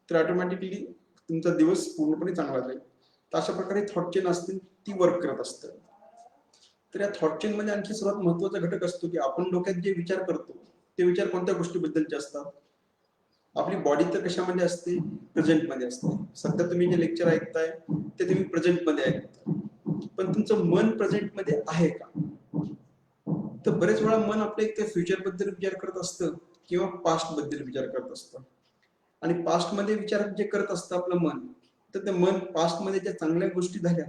तर ऑटोमॅटिकली तुमचा दिवस पूर्णपणे चांगला जाईल. तर अशा प्रकारे थॉट चेन असते ती वर्क करत असते. तर या थॉट चेन मध्ये आणखी सर्वात महत्वाचा घटक असतो की आपण डोक्यात जे विचार करतो ते विचार कोणत्या गोष्टीबद्दलचे असतात. आपली बॉडी तर कशामध्ये असते, प्रेझेंट मध्ये असते. सध्या तुम्ही जे लेक्चर ऐकताय ते तुम्ही प्रेझेंट मध्ये ऐकताय, पण तुमचं मन प्रेझेंट मध्ये आहे का? तर बरेच वेळा मन आपल्या एक फ्युचर बद्दल विचार करत असतं किंवा पास्ट बद्दल विचार करत असतं. आणि पास्ट मध्ये विचार जे करत असतं आपलं मन, तर ते मन पास्ट मध्ये ज्या चांगल्या गोष्टी झाल्या,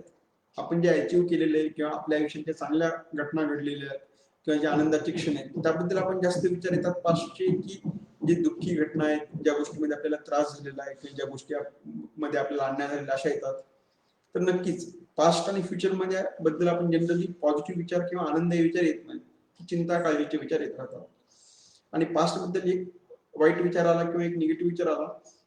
आपण जे अचीव्ह केलेले किंवा आपल्या आयुष्यात ज्या चांगल्या घटना घडलेल्या किंवा जे आनंदाचे क्षण आहेत त्याबद्दल आपण जास्त विचार येतात पास्टचे, की जे दुःखी घटना आहेत, ज्या गोष्टीमध्ये आपल्याला त्रास झालेला आहे किंवा ज्या गोष्टी मध्ये आपल्याला अन्याय झालेला अशा येतात. तर नक्कीच पास्ट आणि फ्युचर मध्ये बद्दल आपण जनरली पॉझिटिव्ह विचार किंवा आनंदी विचार येत नाही, चिंता काळजीचे विचार येत राहतात. आणि पास्ट बद्दल एक वाईट विचार आला किंवा एक निगेटिव्ह विचार आला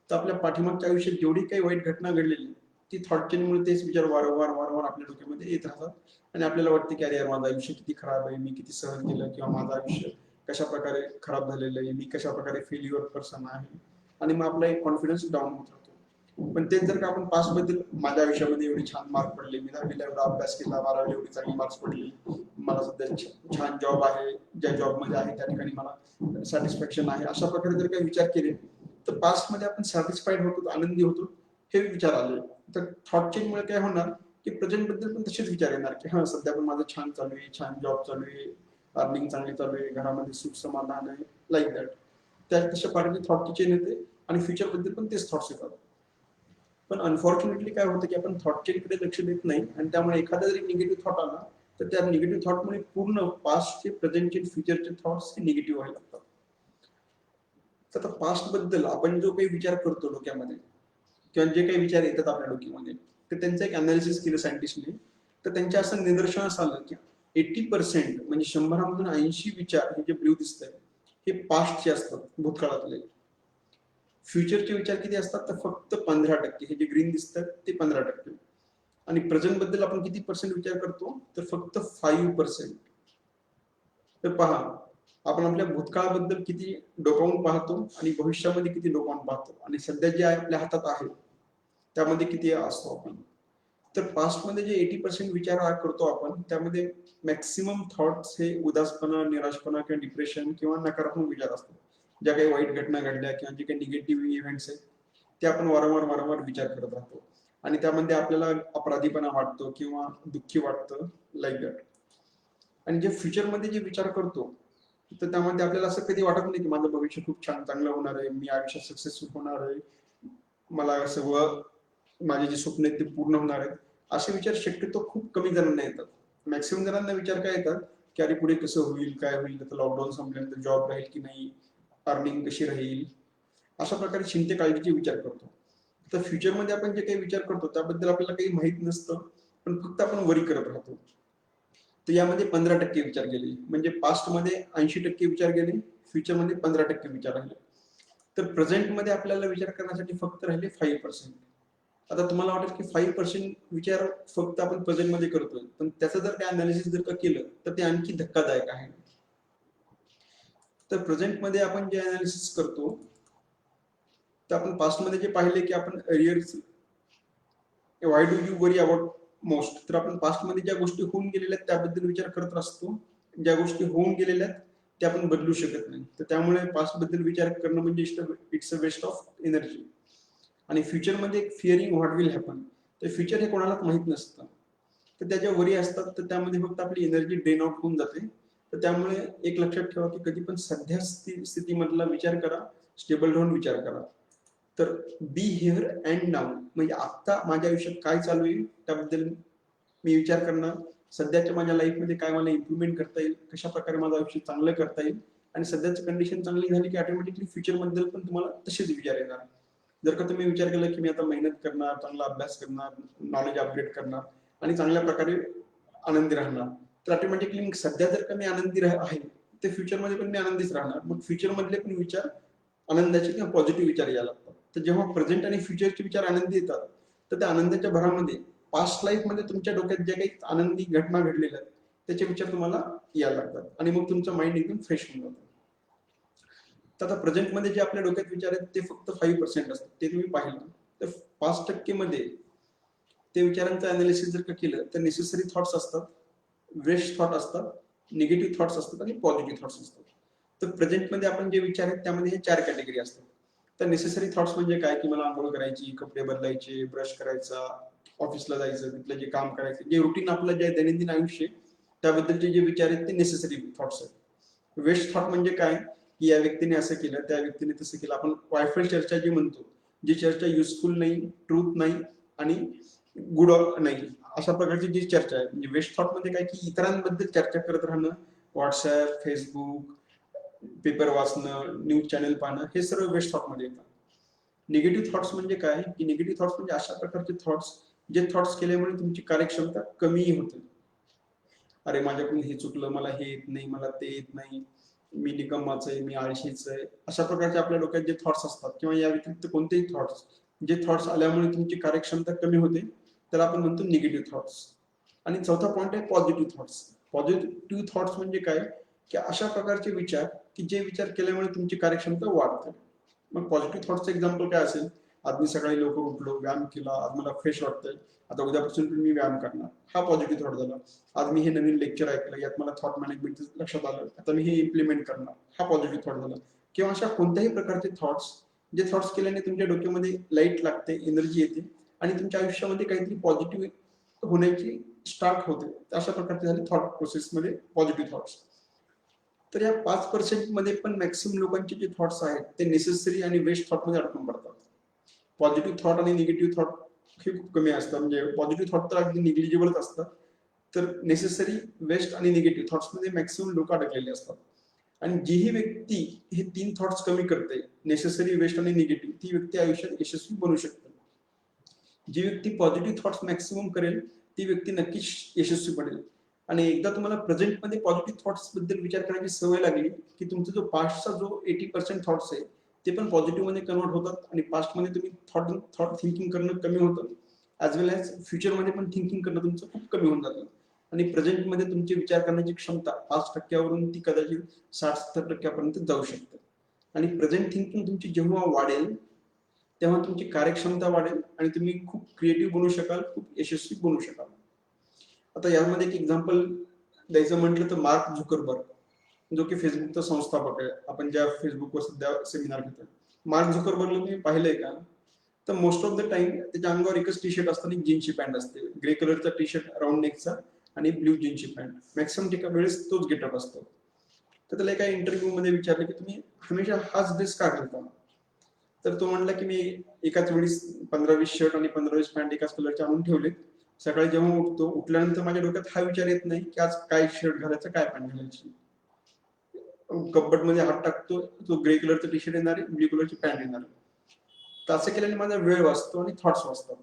तर आपल्या पाठीमागच्या आयुष्यात जेवढी काही वाईट घटना घडलेली ती थॉट चेनमुळे तेच विचार वारंवार वारंवार आपल्या डोक्यामध्ये येत राहतात आणि आपल्याला वाटते की अरे यार माझं आयुष्य किती खराब आहे, मी किती सहन केलं किंवा माझं आयुष्य कशा प्रकारे खराब झालेलं आहे, मी कशा प्रकारे फेल्युअर पर्सन आहे आणि मग आपला एक कॉन्फिडन्स डाऊन होत राहतो. पण तेच जर का आपण पास्ट बद्दल माझ्या आयुष्यामध्ये एवढी छान मार्क पडले, मी 10वीला एवढा अभ्यास केला, 12वीला एवढी चांगली मार्क्स पडली, मला सध्या छान जॉब आहे, ज्या जॉब मध्ये आहे त्या ठिकाणी मला सॅटिस्फॅक्शन आहे, अशा प्रकारे जर काही विचार केले तर पास्ट मध्ये आपण सॅटिस्फाईड होतो, आनंदी होतो, हे विचार आले. तर थॉट चेन मुळे काय होणार की प्रेझेंट बद्दल पण तसेच विचार येणार की हा सध्या पण माझं छान चालू आहे, छान जॉब चालू आहे, अर्निंग चांगली चालू आहे, घरामध्ये सुख समाधान आहे, लाईक दॅट. त्या तशा प्रकारची थॉटची चेन येते आणि फ्युचर बद्दल पण तेच थॉट्स येतात. पण अनफॉर्च्युनेटली काय होतं की आपण थॉट चेनकडे लक्ष देत नाही आणि त्यामुळे एखादा जरी निगेटिव्ह थॉट आला तर त्या निगेटिव्ह थॉटमुळे पूर्ण पास्टचे, प्रेझेंटचे, फ्युचरचे थॉट्स हे निगेटिव्ह व्हायला लागतात. तर पास्ट बद्दल आपण जो काही विचार करतो डोक्यामध्ये किंवा जे काही विचार येतात आपल्या डोक्यामध्ये तर त्यांचं एक अनालिसिस केलं सायंटिस्टने. तर त्यांच्या असं निदर्शनास आलं की 80% म्हणजे 100मधून 80 विचार हे जे ब्ल्यू दिसत आहे हे पास्टचे असतात, भूतकाळातले. फ्युचरचे विचार किती असतात तर फक्त 15%, हे जे ग्रीन दिसतात ते 15%. आणि प्रेझेंट बद्दल आपण किती पर्सेंट विचार करतो तर फक्त 5%. तर पहा आपण आपल्या भूतकाळाबद्दल किती डोकावून पाहतो आणि भविष्यामध्ये किती डोकावून पाहतो आणि सध्या जे आपल्या हातात आहे त्यामध्ये किती असतो आपण. तर पास्टमध्ये जे 80% विचार करतो आपण त्यामध्ये मॅक्सिमम थॉट्स हे उदासपणा, निराशपणा किंवा डिप्रेशन किंवा नकारात्मक विचार असतात. ज्या काही वाईट घटना घडल्या किंवा जे काही निगेटिव्ह इव्हेंट्स आहेत ते आपण वारंवार वारंवार विचार करत राहतो आणि त्यामध्ये आपल्याला अपराधीपणा वाटतो किंवा दुःखी वाटतं, लाईक दॅट. आणि जे फ्युचरमध्ये जे विचार करतो तर त्यामध्ये आपल्याला असं कधी वाटत नाही की माझं भविष्य खूप छान चांगलं होणार आहे, मी आयुष्यात सक्सेसफुल होणार आहे, मला सगळं माझे जे स्वप्न आहेत ते पूर्ण होणार आहेत. असे विचार शक्यतो खूप कमी जणांना येतात. मॅक्सिमम जणांना विचार काय येतात की अरे पुढे कसं होईल, काय होईल, तर लॉकडाऊन संपल्यानंतर जॉब राहील की नाही, अर्निंग कशी राहील, अशा प्रकारे चिंते काळजीचे विचार करतो. तर फ्युचरमध्ये आपण जे काही विचार करतो त्याबद्दल आपल्याला काही माहित नसतं, पण फक्त आपण वरी करत राहतो. तर यामध्ये 15% विचार गेले, म्हणजे पास्टमध्ये 80% विचार गेले, फ्युचरमध्ये 15% विचार राहिले. तर प्रेझेंटमध्ये आपल्याला विचार करण्यासाठी फक्त राहिले 5%. आता तुम्हाला वाटेल की 5% विचार फक्त आपण प्रेझेंटमध्ये करतोय, पण त्याचं जर काय अनालिसिस जर का केलं तर ते आणखी धक्कादायक आहे. तर प्रेझेंटमध्ये आपण जे अनालिसिस करतो तर आपण पास्टमध्ये जे पाहिले की आपण रिअर्स why do you worry about most, तर आपण पास्टमध्ये ज्या गोष्टी होऊन गेलेल्या आहेत त्याबद्दल विचार करत असतो, ज्या गोष्टी होऊन गेलेल्या आहेत त्या आपण बदलू शकत नाही. तर त्यामुळे पास्ट बद्दल विचार करणं म्हणजे it's a waste of energy. आणि फ्युचरमध्ये फिअरिंग व्हॉट विल हॅपन, तर फ्युचर हे कोणालाच माहित नसतं, तर त्याच्या वरी असतात, तर त्यामध्ये फक्त आपली एनर्जी ड्रेन आउट होऊन जाते. तर त्यामुळे एक लक्षात ठेवा की कधी पण सध्या स्थितीमधला विचार करा, स्टेबल राहून विचार करा. तर बी हिअर अँड नाऊ, म्हणजे आता माझ्या आयुष्यात काय चालू आहे त्याबद्दल मी विचार करणार, सध्याच्या माझ्या लाईफमध्ये काय मला इम्प्रुव्हमेंट करता येईल, कशा प्रकारे माझं आयुष्य चांगलं करता येईल. आणि सध्याची कंडिशन चांगली झाली की ऑटोमॅटिकली फ्युचर बद्दल पण तुम्हाला तसेच विचार येणार. जर का तुम्ही विचार केला की मी आता मेहनत करणार, चांगला अभ्यास करणार, नॉलेज अपग्रेड करणार आणि चांगल्या प्रकारे आनंदी राहणार, तर ऑटोमॅटिकली सध्या जर का मी आनंदी आहे ते फ्युचरमध्ये पण मी आनंदीच राहणार. मग फ्युचरमधले पण विचार आनंदाचे किंवा पॉझिटिव्ह विचार यायला लागतात. तर जेव्हा प्रेझेंट आणि फ्युचरचे विचार आनंदी येतात तर त्या आनंदाच्या भरामध्ये पास्ट लाईफ मध्ये तुमच्या डोक्यात ज्या काही आनंदी घटना घडलेल्या आहेत त्याचे विचार तुम्हाला यायला लागतात आणि मग तुमचं माइंड एकदम फ्रेश होऊन जातं. तर आता प्रेझेंटमध्ये जे आपल्या डोक्यात विचार आहेत ते फक्त 5% असतात, ते तुम्ही पाहिलं. तर 5% मध्ये ते विचारांचं अनालिसिस जर का केलं तर नेसेसरी थॉट्स असतात, वेस्ट थॉट असतात, निगेटिव्ह थॉट्स असतात आणि पॉझिटिव्ह थॉट्स असतात. तर प्रेझेंटमध्ये आपण जे विचार आहेत त्यामध्ये हे 4 कॅटेगरी असतात. तर नेसेसरी थॉट्स म्हणजे काय, की मला आंघोळ करायची, कपडे बदलायचे, ब्रश करायचा, ऑफिसला जायचं, तिथलं जे काम करायचं, जे रुटीन आपलं जे दैनंदिन आयुष्य त्याबद्दलचे जे विचार आहेत ते नेसेसरी थॉट्स आहेत. वेस्ट थॉट म्हणजे काय, की या व्यक्तीने असं केलं, त्या व्यक्तीने तसं केलं. आपण वायफळ चर्चा जी म्हणतो, जी चर्चा युजफुल नाही, ट्रूथ नाही आणि गुड नाही, अशा प्रकारची जी चर्चा आहे. म्हणजे वेस्ट थॉट मध्ये काय, की इतरांबद्दल चर्चा करत राहणं, व्हॉट्सअप, फेसबुक, पेपर वाचणं, न्यूज चॅनल पाहणं, हे सर्व वेस्ट थॉट मध्ये येतात. निगेटिव्ह थॉट्स म्हणजे काय, की निगेटिव्ह थॉट्स म्हणजे अशा प्रकारचे थॉट्स जे थॉट्स केल्यामुळे तुमची कार्यक्षमता कमी होते. अरे माझ्याकडून हे चुकलं, मला हे येत नाही, मला ते येत नाही, मी निकम्माच आहे, मी आळशीच आहे, अशा प्रकारचे आपल्या डोक्यात जे थॉट्स असतात किंवा या व्यतिरिक्त कोणतेही थॉट्स, जे थॉट्स आल्यामुळे तुमची कार्यक्षमता कमी होते, त्याला आपण म्हणतो निगेटिव्ह थॉट्स. आणि चौथा पॉईंट आहे पॉझिटिव्ह थॉट्स. पॉझिटिव्ह थॉट्स म्हणजे काय, की अशा प्रकारचे विचार की जे विचार केल्यामुळे तुमची कार्यक्षमता वाढते. मग पॉझिटिव्ह थॉट्सचं एक्झाम्पल काय असेल, आज मी सकाळी लवकर उठलो, व्यायाम केला, आज मला फ्रेश वाटतंय, आता उद्यापासून मी व्यायाम करणार, हा पॉझिटिव्ह थॉट झाला. आज मी हे नवीन लेक्चर ऐकलं, यात मला थॉट मॅनेजमेंट लक्षात आलं, आता मी हे इम्प्लिमेंट करणार, हा पॉझिटिव्ह थॉट झाला. किंवा अशा कोणत्याही प्रकारचे थॉट्स, जे थॉट्स केल्याने तुमच्या डोक्यामध्ये लाईट लागते, एनर्जी येते आणि तुमच्या आयुष्यामध्ये काहीतरी पॉझिटिव्ह होण्याची स्टार्ट होते, अशा प्रकारचे झाले थॉट प्रोसेसमध्ये पॉझिटिव्ह थॉट्स. तर या 5% मध्ये पण मॅक्सिमम लोकांचे जे थॉट्स आहेत ते नेसेसरी आणि वेस्ट थॉट मध्ये अडकून पडतात. पॉझिटिव्ह थॉट आणि निगेटिव्ह थॉट हे खूप कमी असतात. म्हणजे पॉझिटिव्ह थॉट तर अगदी निग्लिजिबलच असतात. तर नेसेसरी, वेस्ट आणि निगेटिव्ह थॉट्स मध्ये मॅक्सिमम लोक अडकलेले असतात. आणि जीही व्यक्ती हे 3 थॉट्स कमी करते, नेसेसरी, वेस्ट आणि निगेटिव्ह, ती व्यक्ती आयुष्यात यशस्वी बनू शकते. जी व्यक्ती पॉझिटिव्ह थॉट्स मॅक्सिमम करेल ती व्यक्ती नक्कीच यशस्वी बनेल. आणि एकदा तुम्हाला प्रेझेंटमध्ये पॉझिटिव्ह थॉट्स बद्दल विचार करायची सवय लागली की तुमचा जो पास्टचा जो 80% थॉट्स आहे ते पण पॉझिटिव्ह मध्ये कन्वर्ट होतात आणि पास्टमध्ये तुम्ही थॉट थिंकिंग करणं कमी होतं, ॲज वेल ॲज फ्युचरमध्ये पण थिंकिंग करणं तुमचं खूप कमी होऊन जातं. आणि प्रेझेंटमध्ये तुमची विचार करण्याची क्षमता 5% ती कदाचित 60-70% जाऊ शकते. आणि प्रेझेंट थिंकिंग तुमची जेव्हा वाढेल तेव्हा तुमची कार्यक्षमता वाढेल आणि तुम्ही खूप क्रिएटिव्ह बनू शकाल, खूप यशस्वी बनू शकाल. आता यामध्ये एक एक्झाम्पल द्यायचं म्हटलं तर मार्क झुकरबर्ग, जो की फेसबुकचा संस्थापक आहे. आपण ज्या फेसबुकवर सध्या सेमिनार घेतोय, मार्क झुकरबर्गला तुम्ही पाहिलंय का, तर मोस्ट ऑफ द टाइम त्याच्या अंगावर एकच टी शर्ट असतं आणि जीन्सची पॅन्ट असते, ग्रे कलरचा टी शर्ट राऊंड नेकचा आणि ब्ल्यू जीन्सची पॅन्ट, मॅक्सिमम ठिकाणी वेळेस तोच गेटअप असतो. तर त्याला एका इंटरव्ह्यू मध्ये विचारलं की तुम्ही हमेशा हाच ड्रेस का घालता, तर तो म्हणला की मी एकाच वेळी 15-20 शर्ट आणि 15-20 पॅन्ट एकाच कलरचे आणून ठेवले. सकाळी जेव्हा उठतो, उठल्यानंतर माझ्या डोक्यात हा विचार येत नाही की आज काय शर्ट घालायचं, काय पॅन्ट घालायची. कपबोर्ड मध्ये हात टाकतो, तो ग्रे कलरचा टी शर्ट येणार आहे, ब्ल्यू कलरची पॅन्ट येणार आहे. तर असं केल्याने माझा वेळ वाचतो आणि थॉट्स वाचतात.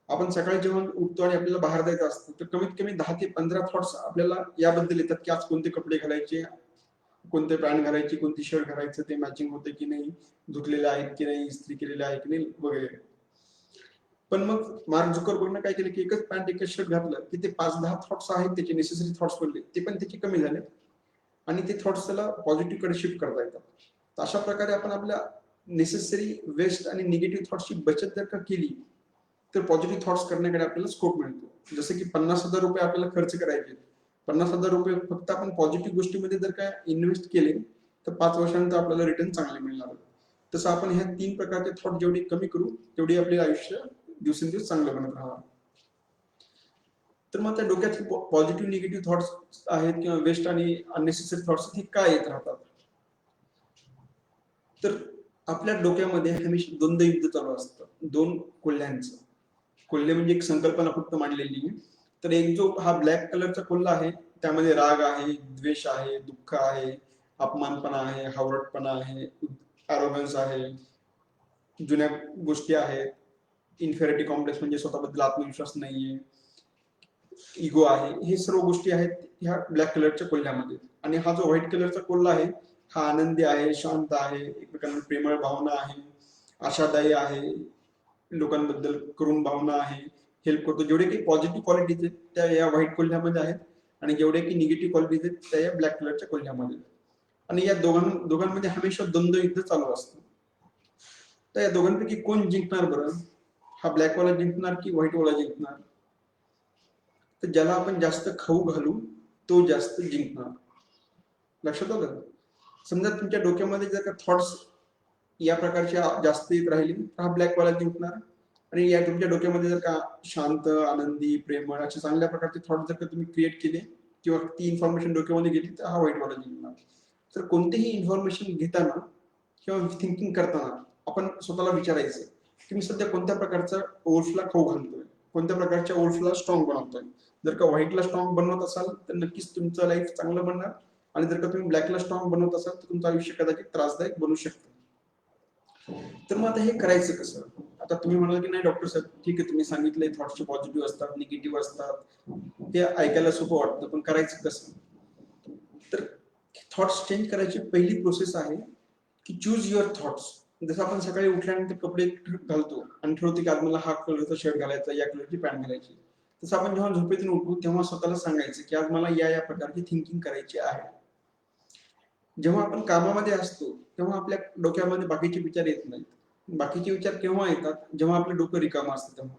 आपण सकाळी जेव्हा उठतो आणि आपल्याला बाहेर जायचं असतं तर कमीत कमी 10 ते 15 थॉट्स आपल्याला याबद्दल येतात की आज कोणते कपडे घालायचे, कोणते पॅन्ट घालायची, कोणती शर्ट घालायचं, ते मॅचिंग होते की नाही, धुतलेले आहेत की नाही, इस्त्री केलेले आहे की नाही वगैरे. पण मग मार्क झुकरबर्गनं काय केलं की एकच पॅन्ट एकच शर्ट घातलं की ते 5-10 थॉट्स आहेत त्याचे नेसेसरी थॉट्स बनले, ते पण त्याचे कमी झाले आणि ते थॉट्स त्याला पॉझिटिव्ह कडे शिफ्ट करता येतात. तर अशा प्रकारे आपण आपल्या नेसेसरी, वेस्ट आणि निगेटिव्ह थॉट्सची बचत जर का केली तर पॉझिटिव्ह थॉट्स करण्याकडे आपल्याला स्कोप मिळतो. जसं की 50,000 रुपये आपल्याला खर्च करायचे, 50,000 रुपये फक्त आपण पॉझिटिव्ह गोष्टीमध्ये जर का इन्व्हेस्ट केले तर 5 वर्षानंतर आपल्याला रिटर्न चांगले मिळणार. तसं आपण ह्या 3 प्रकारचे थॉट जेवढी कमी करू तेवढी आपले आयुष्य दिवसेंदिवस चांगलं बनत राहणार. तर मग त्या डोक्यात पॉझिटिव्ह निगेटिव्ह थॉट्स आहेत किंवा वेस्ट आणि अननेसेसरी थॉट्स हे काय येत राहतात, तर आपल्या डोक्यामध्ये हमेशा द्वंद्व युद्ध चालू असतं, दोन कोल्ह्यांचं. कोल्हे म्हणजे एक संकल्पना फक्त मांडलेली आहे. तर एक जो हा ब्लॅक कलरचा कोल्हा आहे त्यामध्ये राग आहे, द्वेष आहे, दुःख आहे, अपमानपणा आहे, हावरटपणा आहे, अरोगन्स आहे, जुन्या गोष्टी आहेत, इन्फेरिटी कॉम्प्लेक्स म्हणजे स्वतःबद्दल आत्मविश्वास नाहीये, इगो आहे, हे सर्व गोष्टी आहेत ह्या ब्लॅक कलरच्या कोल्ह्यामध्ये. आणि हा जो व्हाईट कलरचा कोल्हा आहे हा आनंदी आहे, शांत आहे, एकमेकांना प्रेमळ भावना आहे, आशादायी आहे, लोकांबद्दल करुण भावना आहे, हेल्प करतो, जेवढे काही पॉझिटिव्ह क्वालिटीज आहेत त्या या व्हाईट कोल्ह्यामध्ये आहेत. आणि जेवढे की निगेटिव्ह क्वालिटीज आहेत त्या या ब्लॅक कलरच्या कोल्ह्यामध्ये. आणि या दोघांमध्ये हमेशा द्वंद्व युद्ध चालू असतं. तर या दोघांपैकी कोण जिंकणार बरं? हा ब्लॅक वाला जिंकणार की व्हाईट वाला जिंकणार? तर ज्याला आपण जास्त खाऊ घालू तो जास्त जिंकणार. लक्षात आलं? समजा तुमच्या डोक्यामध्ये जर का थॉट्स या प्रकारचे जास्त येत राहिले तर हा ब्लॅक वाला जिंकणार. आणि या तुमच्या डोक्यामध्ये जर का शांत, आनंदी, प्रेमळ असे चांगल्या प्रकारचे थॉट जर का तुम्ही क्रिएट केले किंवा ती इन्फॉर्मेशन डोक्यामध्ये गेली तर हा व्हाईट वाला जिंकणार. तर कोणतेही इन्फॉर्मेशन घेताना किंवा थिंकिंग करताना आपण स्वतःला विचारायचं की मी सध्या कोणत्या प्रकारचा ओल्फला खाऊ घालतोय, कोणत्या प्रकारच्या ओल्फला स्ट्रॉंग बनवतोय. जर का व्हाईटला स्ट्रॉंग बनवत असाल तर नक्कीच तुमचं लाईफ चांगलं बनणार. आणि जर का तुम्ही ब्लॅकला स्ट्रॉंग बनवत असाल तर तुमचं आयुष्य कदाचित त्रासदायक बनू शकतं. तर मग आता हे करायचं कसं? आता तुम्ही म्हणाल की नाही डॉक्टर साहेब ठीक आहे, तुम्ही सांगितलंय थॉट्सचे पॉझिटिव्ह असतात, निगेटिव्ह असतात, ते ऐकायला सोपं वाटतं, पण करायचं कसं? तर थॉट्स चेंज करायची पहिली प्रोसेस आहे की चूज युअर थॉट्स. जसं आपण सकाळी उठल्यानंतर कपडे घालतो आणि ठरवतो की आज मला हा कलरचा शर्ट घालायचा, या कलरची पॅन्ट घालायची. तसं आपण जेव्हा झोपेतून उठू तेव्हा स्वतःला सांगायचं की आज मला या प्रकारची थिंकिंग करायची आहे. जेव्हा आपण कामामध्ये असतो तेव्हा आपल्या डोक्यामध्ये बाकीचे विचार येत नाहीत. बाकीचे विचार केव्हा येतात? जेव्हा आपलं डोकं रिकामं असतं तेव्हा.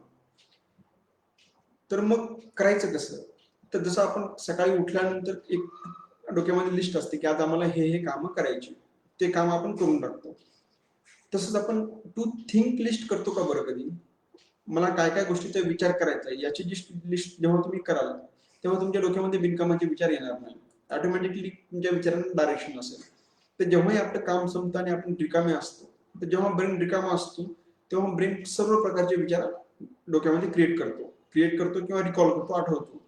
तर मग करायचं कसं? तर जसं आपण सकाळी उठल्यानंतर एक डोक्यामध्ये लिस्ट असते की आज आम्हाला हे कामं करायची, ते काम आपण करून टाकतो. तसंच आपण टू थिंक लिस्ट करतो का बरं कधी? मला काय काय गोष्टीचा विचार करायचा आहे याची जी लिस्ट जेव्हा तुम्ही कराल तेव्हा तुमच्या डोक्यामध्ये बिनकामाचे विचार येणार नाही. ऑटोमॅटिकली तुमच्या विचारांना डायरेक्शन असेल. तर जेव्हाही आपलं काम संपतं आणि आपण रिकामे असतो, तर जेव्हा ब्रेन रिकामा असतो तेव्हा ब्रेन सर्व प्रकारचे विचार डोक्यामध्ये क्रिएट करतो किंवा रिकॉल करतो, आठवतो.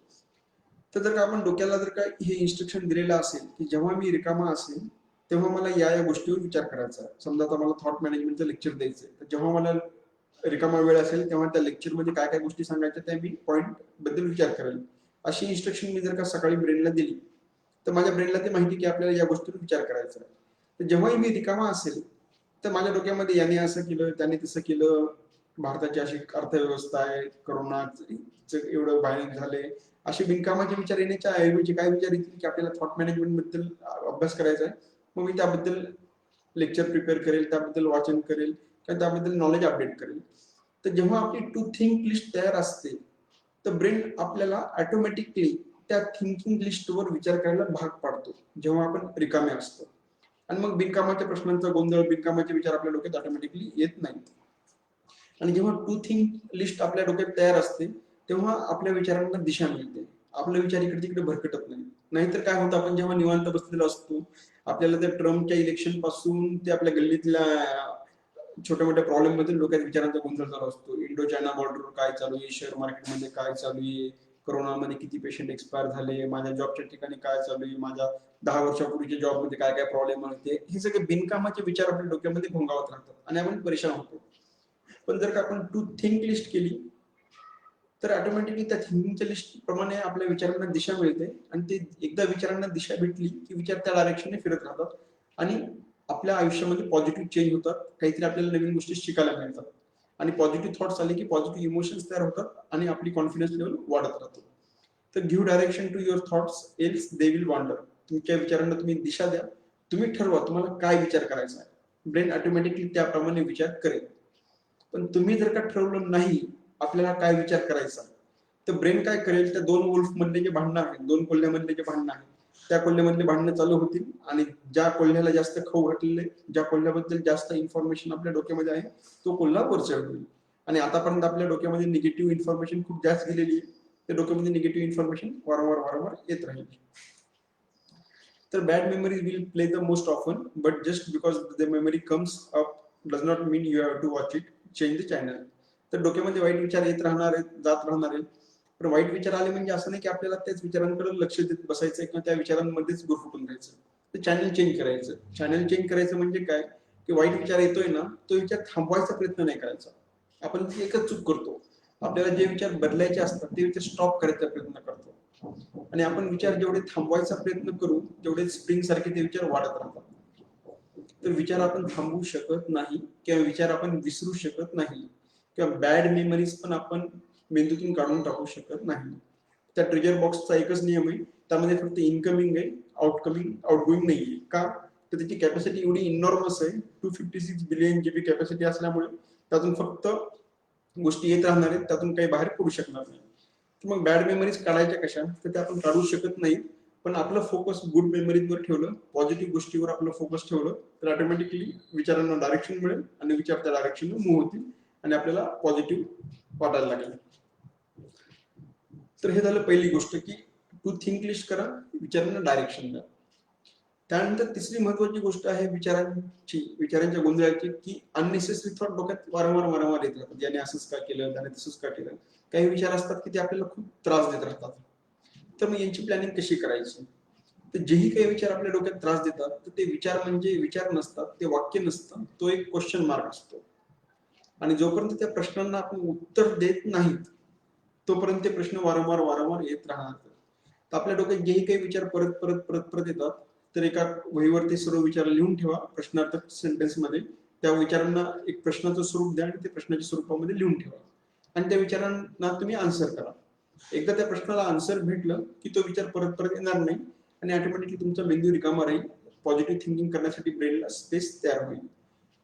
तर जर का आपण डोक्याला जर का हे इन्स्ट्रक्शन दिलेलं असेल की जेव्हा मी रिकामा असेल तेव्हा मला या गोष्टीवर विचार करायचा आहे. समजा आता मला थॉट मॅनेजमेंटचं लेक्चर द्यायचं आहे, तर जेव्हा मला रिकामा वेळ असेल तेव्हा त्या लेक्चरमध्ये काय काय गोष्टी सांगायच्या त्या मी पॉईंट बद्दल विचार करेल. अशी इन्स्ट्रक्शन मी जर का सकाळी ब्रेनला दिली तर माझ्या ब्रेनला ते माहिती की आपल्याला या गोष्टीवर विचार करायचा आहे. तर जेव्हाही मी रिकामा असेल तर माझ्या डोक्यामध्ये याने असं केलं, त्याने तसं केलं, भारताची अशी अर्थव्यवस्था आहे, करोनाचं एवढं भयानक झाले, असे बिनकामाचे विचार येण्याच्या ऐवजी काय विचार येतील की आपल्याला थॉट मॅनेजमेंट बद्दल अभ्यास करायचा आहे. मग मी त्याबद्दल लेक्चर प्रिपेअर करेल, त्याबद्दल वाचन करेल किंवा त्याबद्दल नॉलेज अपडेट करेल. तर जेव्हा आपली टू थिंक लिस्ट तयार असते तर ब्रेन आपल्याला ऑटोमॅटिकली त्या थिंकिंग लिस्टवर विचार करायला भाग पाडतो जेव्हा आपण रिकामे असतो. आणि मग बिनकामाच्या प्रश्नांचा गोंधळ, बिनकामाचे विचार आपल्या डोक्यात ऑटोमॅटिकली येत नाहीत. आणि जेव्हा टू थिंक लिस्ट आपल्या डोक्यात तयार असते तेव्हा आपल्या विचारांना दिशा मिळते. आपले विचार इकडे तिकडे भरकटत नाही. नाहीतर काय होतं, आपण जेव्हा निवांत बसलेलो असतो आपल्याला त्या ट्रम्पच्या इलेक्शन पासून ते आपल्या गल्लीतल्या छोट्या मोठ्या प्रॉब्लेम मध्ये डोक्यात विचारांचा गोंधळ चालू असतो. इंडो चायना बॉर्डरवर काय चालू आहे, शेअर मार्केटमध्ये काय चालू आहे, कोरोनामध्ये किती पेशंट एक्सपायर झाले, माझ्या जॉबच्या ठिकाणी काय चालू आहे, माझ्या 10 वर्षापूर्वीच्या जॉबमध्ये काय काय प्रॉब्लेम होते, हे सगळे बिनकामाचे विचार आपल्या डोक्यामध्ये घोंगावत राहतात आणि आपण परेशान होतो. पण जर का आपण टू थिंक लिस्ट केली तर ऑटोमॅटिकली त्या थिंकिंगच्या लिस्ट प्रमाणे आपल्या विचारांना दिशा मिळते आणि ते एकदा विचारांना दिशा भेटली की विचार त्या डायरेक्शनने फिरत राहतात आणि आपल्या आयुष्यामध्ये पॉझिटिव्ह चेंज होतात, काहीतरी आपल्याला नवीन गोष्टी शिकायला मिळतात आणि पॉझिटिव्ह थॉट्स आले की पॉझिटिव्ह इमोशन्स तयार होतात आणि आपली कॉन्फिडन्स लेवल वाढत राहतो. तर give direction to your thoughts else they will wander. तुमच्या विचारांना तुम्ही दिशा द्या, तुम्ही ठरवा तुम्हाला काय विचार करायचा आहे, ब्रेन ऑटोमॅटिकली त्याप्रमाणे विचार करेल. पण तुम्ही जर का ठरवलं नाही आपल्याला काय विचार करायचा तर ब्रेन काय करेल, त्या दोन वुल्फ मधले जे भांडणं आहेत, दोन कोल्ह्यामधले जे भांडणं आहेत त्या कोल्ह्यामधले भांडणं चालू होतील आणि ज्या कोल्ह्याला जास्त खाऊ घातलेले, ज्या कोल्ह्याबद्दल जास्त इन्फॉर्मेशन आपल्या डोक्यामध्ये आहे तो कोल्हा वरचढ होईल. आणि आतापर्यंत आपल्या डोक्यामध्ये निगेटिव्ह इन्फॉर्मेशन खूप जास्त गेलेली आहे, त्या डोक्यामध्ये निगेटिव्ह इन्फॉर्मेशन वारंवार येत राहील. तर bad memories will play the most often but just because the memory comes up does not mean you have to watch it, change the channel. तर डोक्यामध्ये वाईट विचार येत राहणार आहेत, जात राहणार आहेत. पण वाईट विचार आले म्हणजे असं नाही की आपल्याला त्याच विचारांकडे लक्ष देत बसायचं किंवा त्या विचारांमध्येच गुरफटून राहायचं. तर चॅनल चेंज करायचं. चॅनल चेंज करायचं म्हणजे काय की वाईट विचार येतोय ना तो विचार थांबवायचा प्रयत्न नाही करायचा. आपण एकच चूक करतो, आपल्याला जे विचार बदलायचे असतात ते विचार स्टॉप करायचा प्रयत्न करतो आणि आपण विचार जेवढे थांबवायचा प्रयत्न करू तेवढे स्प्रिंग सारखे ते विचार वाढत राहतात. तर विचार आपण थांबवू शकत नाही किंवा विचार आपण विसरू शकत नाही किंवा बॅड मेमरीज पण आपण मेंदूतून काढून टाकू शकत नाही. त्या ट्रेजर बॉक्सचा एकच नियम आहे त्यामध्ये फक्त इनकमिंग आहे, आउटगोईंग नाहीये. का तर त्याची कॅपॅसिटी एवढी इनॉर्मस आहे, 256 बिलियन जीबी कॅपॅसिटी असल्यामुळे त्यातून फक्त गोष्टी येत राहणार आहेत, त्यातून काही बाहेर पडू शकणार नाही. तर मग बॅड मेमरीज काढायच्या कशा, तर ते आपण काढू शकत नाही. पण आपलं फोकस गुड मेमरीजवर ठेवलं, पॉझिटिव्ह गोष्टीवर आपलं फोकस ठेवलं, तर ऑटोमॅटिकली विचारांना डायरेक्शन मिळेल आणि विचार त्या डायरेक्शनला मूव्ह होतील आणि आपल्याला पॉझिटिव्ह वाटायला लागेल. तर हे झालं पहिली गोष्ट की टू थिंक लिस्ट करा, विचारांना डायरेक्शन द्या. त्यानंतर तिसरी महत्वाची गोष्ट आहे विचारांच्या गोंधळाची, की अननेसेसरी थॉट डोक्यात वारंवार येत राहतात. याने असंच का केलं, त्याने तसंच का केलं. काही विचार असतात की ते आपल्याला खूप त्रास देत राहतात. तर मग यांची प्लॅनिंग कशी करायची. तर जेही काही विचार आपल्या डोक्यात त्रास देतात, तर ते विचार म्हणजे विचार नसतात, ते वाक्य नसतात, तो एक क्वेश्चन मार्क असतो. आणि जोपर्यंत त्या प्रश्नांना आपण उत्तर देत नाहीत, तोपर्यंत ते प्रश्न वारंवार येत राहणार. तर आपल्या डोक्यात जेही काही विचार परत येतात, तर एका वहीवरती सर्व विचार लिहून ठेवा प्रश्नार्थक सेंटेन्समध्ये. त्या विचारांना एक प्रश्नाचं स्वरूप द्या आणि ते प्रश्नाच्या स्वरूपामध्ये लिहून ठेवा आणि त्या विचारांना तुम्ही आन्सर करा. एकदा त्या प्रश्नाला आन्सर भेटलं की तो विचार परत येणार नाही आणि ऑटोमॅटिकली तुमचा मेंदू रिकामा राहील. पॉझिटिव्ह थिंकिंग करण्यासाठी ब्रेनला स्पेस तयार होईल.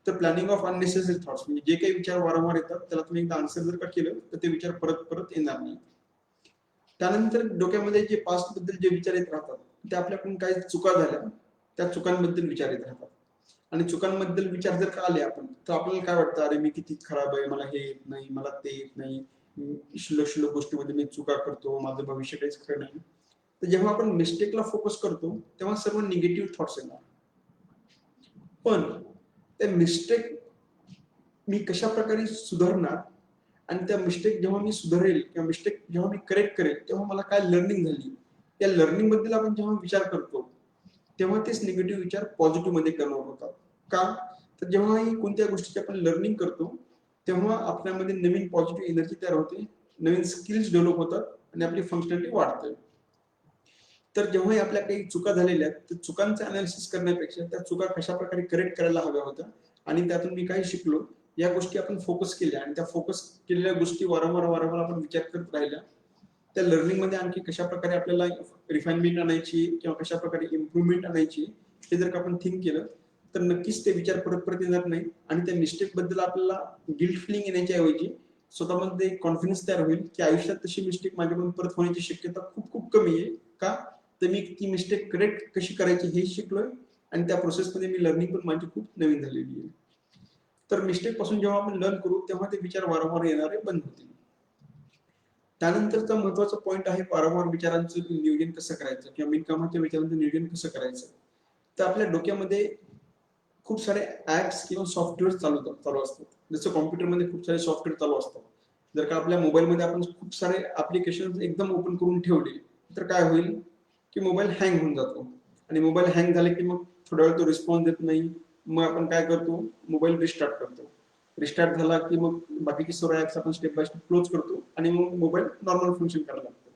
तर प्लॅनिंग ऑफ अननेसेसरी थॉट्स, म्हणजे जे काही विचार वारंवार येतात त्याला तुम्ही एकदा आन्सर जर का केलं तर ते विचार परत येणार नाही. त्यानंतर डोक्यामध्ये जे पास्ट बद्दल जे विचार येत राहतात, ते आपल्याकडून काही चुका झाल्या, त्या चुकांबद्दल विचार येत राहतात. आणि चुकांबद्दल विचार जर का आले आपण, तर आपल्याला काय वाटतं, अरे मी किती खराब आहे, मला हे येत नाही, मला ते येत नाही, शुल्लक गोष्टीमध्ये मी चुका करतो, माझं भविष्य काहीच खरं नाही. तर जेव्हा आपण मिस्टेकला फोकस करतो तेव्हा सर्व निगेटिव्ह थॉट्स येणार. पण ते मिस्टेक मी कशा प्रकारे सुधारणार आणि त्या मिस्टेक जेव्हा मी सुधारेल किंवा मिस्टेक जेव्हा मी करेक्ट करेल तेव्हा मला काय लर्निंग झाली, त्या लर्निंग बद्दल आपण जेव्हा विचार करतो तेव्हा तेच निगेटिव्ह विचार पॉझिटिव्ह मध्ये कन्वर्ट होतात. का तर जेव्हाही कोणत्या गोष्टीची आपण लर्निंग करतो तेव्हा आपल्यामध्ये नवीन पॉझिटिव्ह एनर्जी तयार होते, नवीन स्किल्स डेव्हलप होतात आणि आपली फंक्शनॅलिटी वाढते. तर जेव्हाही आपल्या काही चुका झालेल्या आहेत तर चुकांचं अनालिसिस करण्यापेक्षा त्या चुका कशा प्रकारे करेक्ट करायला हव्या होत्या आणि त्यातून मी काय शिकलो या गोष्टी आपण फोकस केल्या आणि त्या फोकस केलेल्या गोष्टी वारंवार आपण विचार करत राहिल्या, त्या लर्निंग मध्ये आणखी कशा प्रकारे आपल्याला रिफाइनमेंट आणायची किंवा कशा प्रकारे इम्प्रुव्हमेंट आणायची हे जर का आपण थिंक केलं तर नक्कीच ते विचार परत येणार नाही आणि त्या मिस्टेक बद्दल आपल्याला गिल्ट फिलिंग येण्याच्या ऐवजी स्वतःमध्ये कॉन्फिडन्स तयार होईल की आयुष्यात तशी मिस्टेक माझ्याकडून परत होण्याची शक्यता खूप कमी आहे. का तर मी ती मिस्टेक करेक्ट कशी करायची हे शिकलोय आणि त्या प्रोसेसमध्ये मी लर्निंग पण माझी खूप नवीन झालेली आहे. तर मिस्टेक पासून जेव्हा आपण लर्न करू तेव्हा ते विचार वारंवार येणारे बंद होतील. त्यानंतरचा महत्वाचा पॉईंट आहे वारंवार विचारांचं नियोजन कसं करायचं किंवा बिनकामाच्या विचारांचं नियोजन कसं करायचं. तर आपल्या डोक्यामध्ये खूप सारे ऍप्स किंवा सॉफ्टवेअर चालू असतात. जसं कॉम्प्युटरमध्ये खूप सारे सॉफ्टवेअर चालू असतात. जर का आपल्या मोबाईलमध्ये आपण खूप सारे ऍप्लिकेशन एकदम ओपन करून ठेवले तर काय होईल की मोबाईल हँग होऊन जातो आणि मोबाईल हँग झाले की मग थोड्या वेळ तो रिस्पॉन्स देत नाही. मग आपण काय करतो, मोबाईल रिस्टार्ट करतो. रिस्टार्ट झाला की मग बाकीचे सर्व ऍप्स आपण स्टेप बाय स्टेप क्लोज करतो आणि मग मोबाईल नॉर्मल फंक्शन करायला लागतो.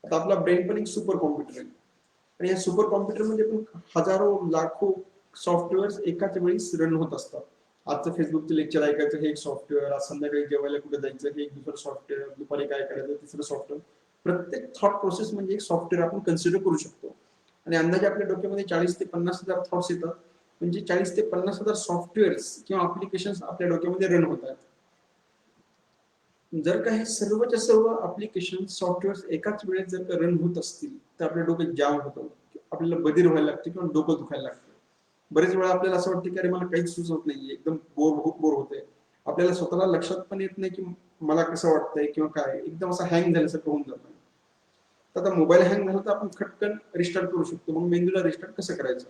आता आपला ब्रेन पण एक सुपर कॉम्प्युटर आहे आणि या सुपर कॉम्प्युटरमध्ये पण हजारो लाखो सॉफ्टवेअर एकाच वेळी रन होत असतात. आजचं फेसबुकचं लेक्चर ऐकायचं हे एक सॉफ्टवेअर, आज संध्याकाळी जेवायला कुठे जायचं हे एक दुसरं सॉफ्टवेअर, दुपारी काय करायचं तिसरं सॉफ्टवेअर. प्रत्येक थॉट प्रोसेस म्हणजे एक सॉफ्टवेअर आपण कन्सिडर करू शकतो आणि अंदाजे आपल्या डोक्यामध्ये 40 ते 50 हजार थॉट्स येतात. म्हणजे 40 ते 50 हजार सॉफ्टवेअर किंवा ऍप्लिकेशन्स आपल्या डोक्यामध्ये रन होत आहेत. जर का हे सर्वच्या सर्व ऍप्लिकेशन सॉफ्टवेअर एकाच वेळेस जर का रन होत असतील तर आपल्या डोक्यात जाम होतं, आपल्याला बधीर व्हायला लागते किंवा डोकं दुखायला लागतं. बरेच वेळा आपल्याला असं वाटतं की अरे मला काहीच सुचत नाहीये, एकदम बोर होतंय. आपल्याला स्वतःला लक्षात पण येत नाही की मला कसं वाटतंय किंवा काय, एकदम असं हँग झाल्यासारखं होऊन जातं. तर आता मोबाईल हँग झाला तर आपण खटकन रिस्टार्ट करू शकतो. मग मेंदूला रिस्टार्ट कसं करायचं.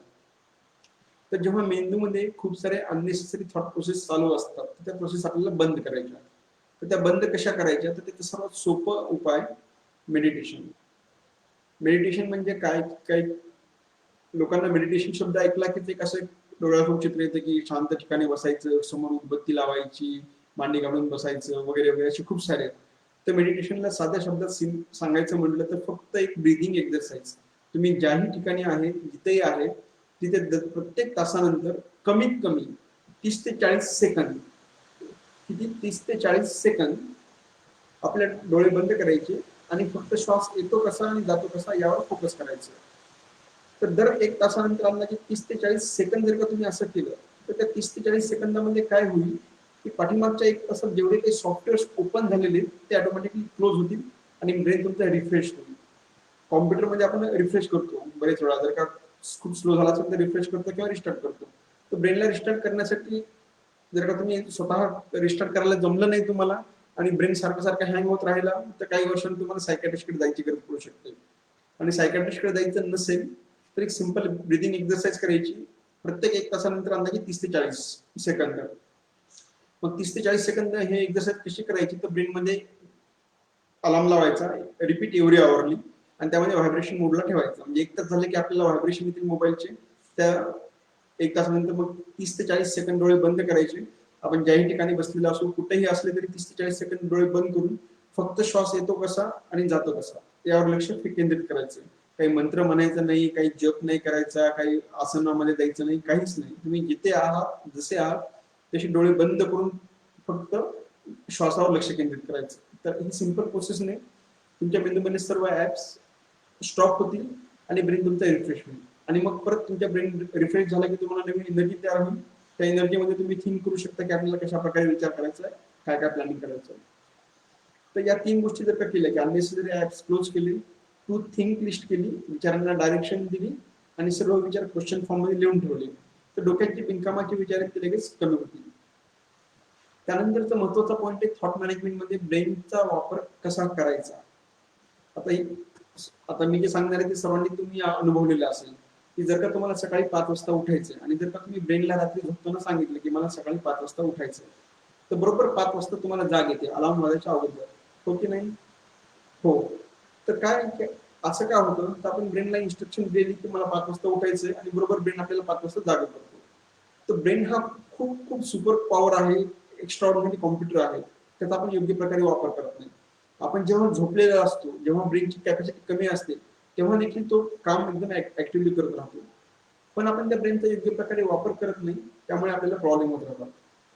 तर जेव्हा मेंदूमध्ये खूप सारे अननेसेसरी थॉट प्रोसेस चालू असतात तर त्या प्रोसेस आपल्याला बंद करायच्या. तर त्या बंद कशा करायच्या, तर त्याचा सर्वात सोपं उपाय मेडिटेशन. मेडिटेशन म्हणजे काय, काही लोकांना मेडिटेशन शब्द ऐकला की ते कसं डोळ्यासमोर चित्र येतं की शांत ठिकाणी बसायचं, समोर उदबत्ती लावायची, मांडी घालून बसायचं वगैरे असे खूप सारे. तर मेडिटेशनला साध्या शब्दात सांगायचं म्हटलं तर फक्त एक ब्रीदिंग एक्सरसाइज. तुम्ही ज्याही ठिकाणी आहे, जिथेही आहे, तिथे प्रत्येक तासानंतर कमीत कमी 30 ते 40 सेकंद, किती 30 ते 40 सेकंद आपले डोळे बंद करायचे आणि फक्त श्वास येतो कसा आणि जातो कसा यावर फोकस करायचं. तर दर 1 तासानंतर अंदाजे 30 ते 40 सेकंद जर का तुम्ही असं केलं, तर त्या 30 ते 40 सेकंदामध्ये काय होईल, की पाठीमागच्या 1 तासात जेवढे काही सॉफ्टवेअर्स ओपन झालेले ते ऑटोमॅटिकली क्लोज होतील आणि ब्रेन तुमचा रिफ्रेश होईल. कॉम्प्युटरमध्ये आपण रिफ्रेश करतो बरेच वेळा, जर का खूप स्लो झाला असेल तर रिफ्रेश करतो किंवा रिस्टार्ट करतो. तर ब्रेनला रिस्टार्ट करण्यासाठी जर का तुम्ही स्वतः रिस्टार्ट करायला जमलं नाही तुम्हाला आणि ब्रेन सारखं सारखं हँग होत राहिला, तर काही वर्षांनी तुम्हाला सायकॅट्रिस्टकडे जायची गरज पडू शकते. आणि सायकॅट्रिस्टकडे जायचं नसेल तर एक सिंपल ब्रिदिंग एक्सरसाइज करायची प्रत्येक 1 तासानंतर अंदाजे 30 ते 40 सेकंद. मग 30 ते 40 सेकंद हे एक्सरसाइज कशी करायची, तर ब्रेनमध्ये अलार्म लावायचा, रिपीट एव्हरी आवरली आणि त्यामध्ये व्हायब्रेशन मोडला ठेवायचा. म्हणजे 1 तास झाले की आपल्याला व्हायब्रेशन येतील मोबाईलचे. त्या 1 तासानंतर मग 30 ते 40 सेकंद डोळे बंद करायचे. आपण ज्याही ठिकाणी बसलेलो असो, कुठेही असले तरी 30 ते 40 सेकंद डोळे बंद करून फक्त श्वास येतो कसा आणि जातो कसा यावर लक्ष केंद्रित करायचं. काही मंत्र म्हणायचं नाही, काही जप नाही करायचा, काही आसनामध्ये जायचं नाही, काहीच नाही. तुम्ही जिथे आहात, जसे आहात तसे डोळे बंद करून फक्त श्वासावर लक्ष केंद्रित करायचं. तर ही सिंपल प्रोसेसने तुमच्या मेंदूमध्ये सर्व ऍप्स स्टॉप होतील आणि ब्रेन तुमचा रिफ्रेश होईल. आणि मग परत तुमच्या ब्रेन रिफ्रेश झाला की तुम्हाला नवीन एनर्जी तयार होईल. त्या एनर्जीमध्ये तुम्ही थिंक करू शकता की आपल्याला कशा प्रकारे विचार करायचा आहे, काय काय प्लॅनिंग करायचं आहे. तर या 3 गोष्टी जर का केल्या की अननेसेसरी ऍप्स क्लोज केली, टू थिंक लिस्ट केली, विचारांना डायरेक्शन दिली आणि सर्व विचार क्वेश्चन फॉर्म मध्ये लिहून ठेवले, तर डोक्याची बिनकामाची विचार आहेत ते लगेच कमी होतील. त्यानंतरचा महत्वाचा पॉईंट आहे थॉट मॅनेजमेंट मध्ये ब्रेनचा वापर कसा करायचा. आता मी जे सांगणार आहे ते सर्वांनी तुम्ही अनुभवलेलं असेल की जर का तुम्हाला सकाळी 5 वाजता उठायचं आणि जर का तुम्ही ब्रेनला रात्री झोपताना सांगितलं की मला सकाळी 5 वाजता उठायचं, तर बरोबर 5 वाजता तुम्हाला जाग येते अलार्म वाजायच्या अगोदर, हो की नाही? हो. तर काय असं का होतं, तर आपण ब्रेनला इन्स्ट्रक्शन दिली की मला 5 वाजता उठायचंय आणि बरोबर ब्रेन आपल्याला 5 वाजता जागा करतो. तर ब्रेन हा खूप खूप सुपर पॉवर आहे, एक्स्ट्राऑर्डिनरी कॉम्प्युटर आहे. त्याचा आपण योग्य प्रकारे वापर करत नाही. आपण जेव्हा झोपलेला असतो, जेव्हा ब्रेनची कॅपॅसिटी कमी असते, तेव्हा देखील तो काम एकदम ऍक्टिव्हली करत राहतो. पण आपण त्या ब्रेनचा योग्य प्रकारे वापर करत नाही, त्यामुळे आपल्याला प्रॉब्लेम होत राहतात.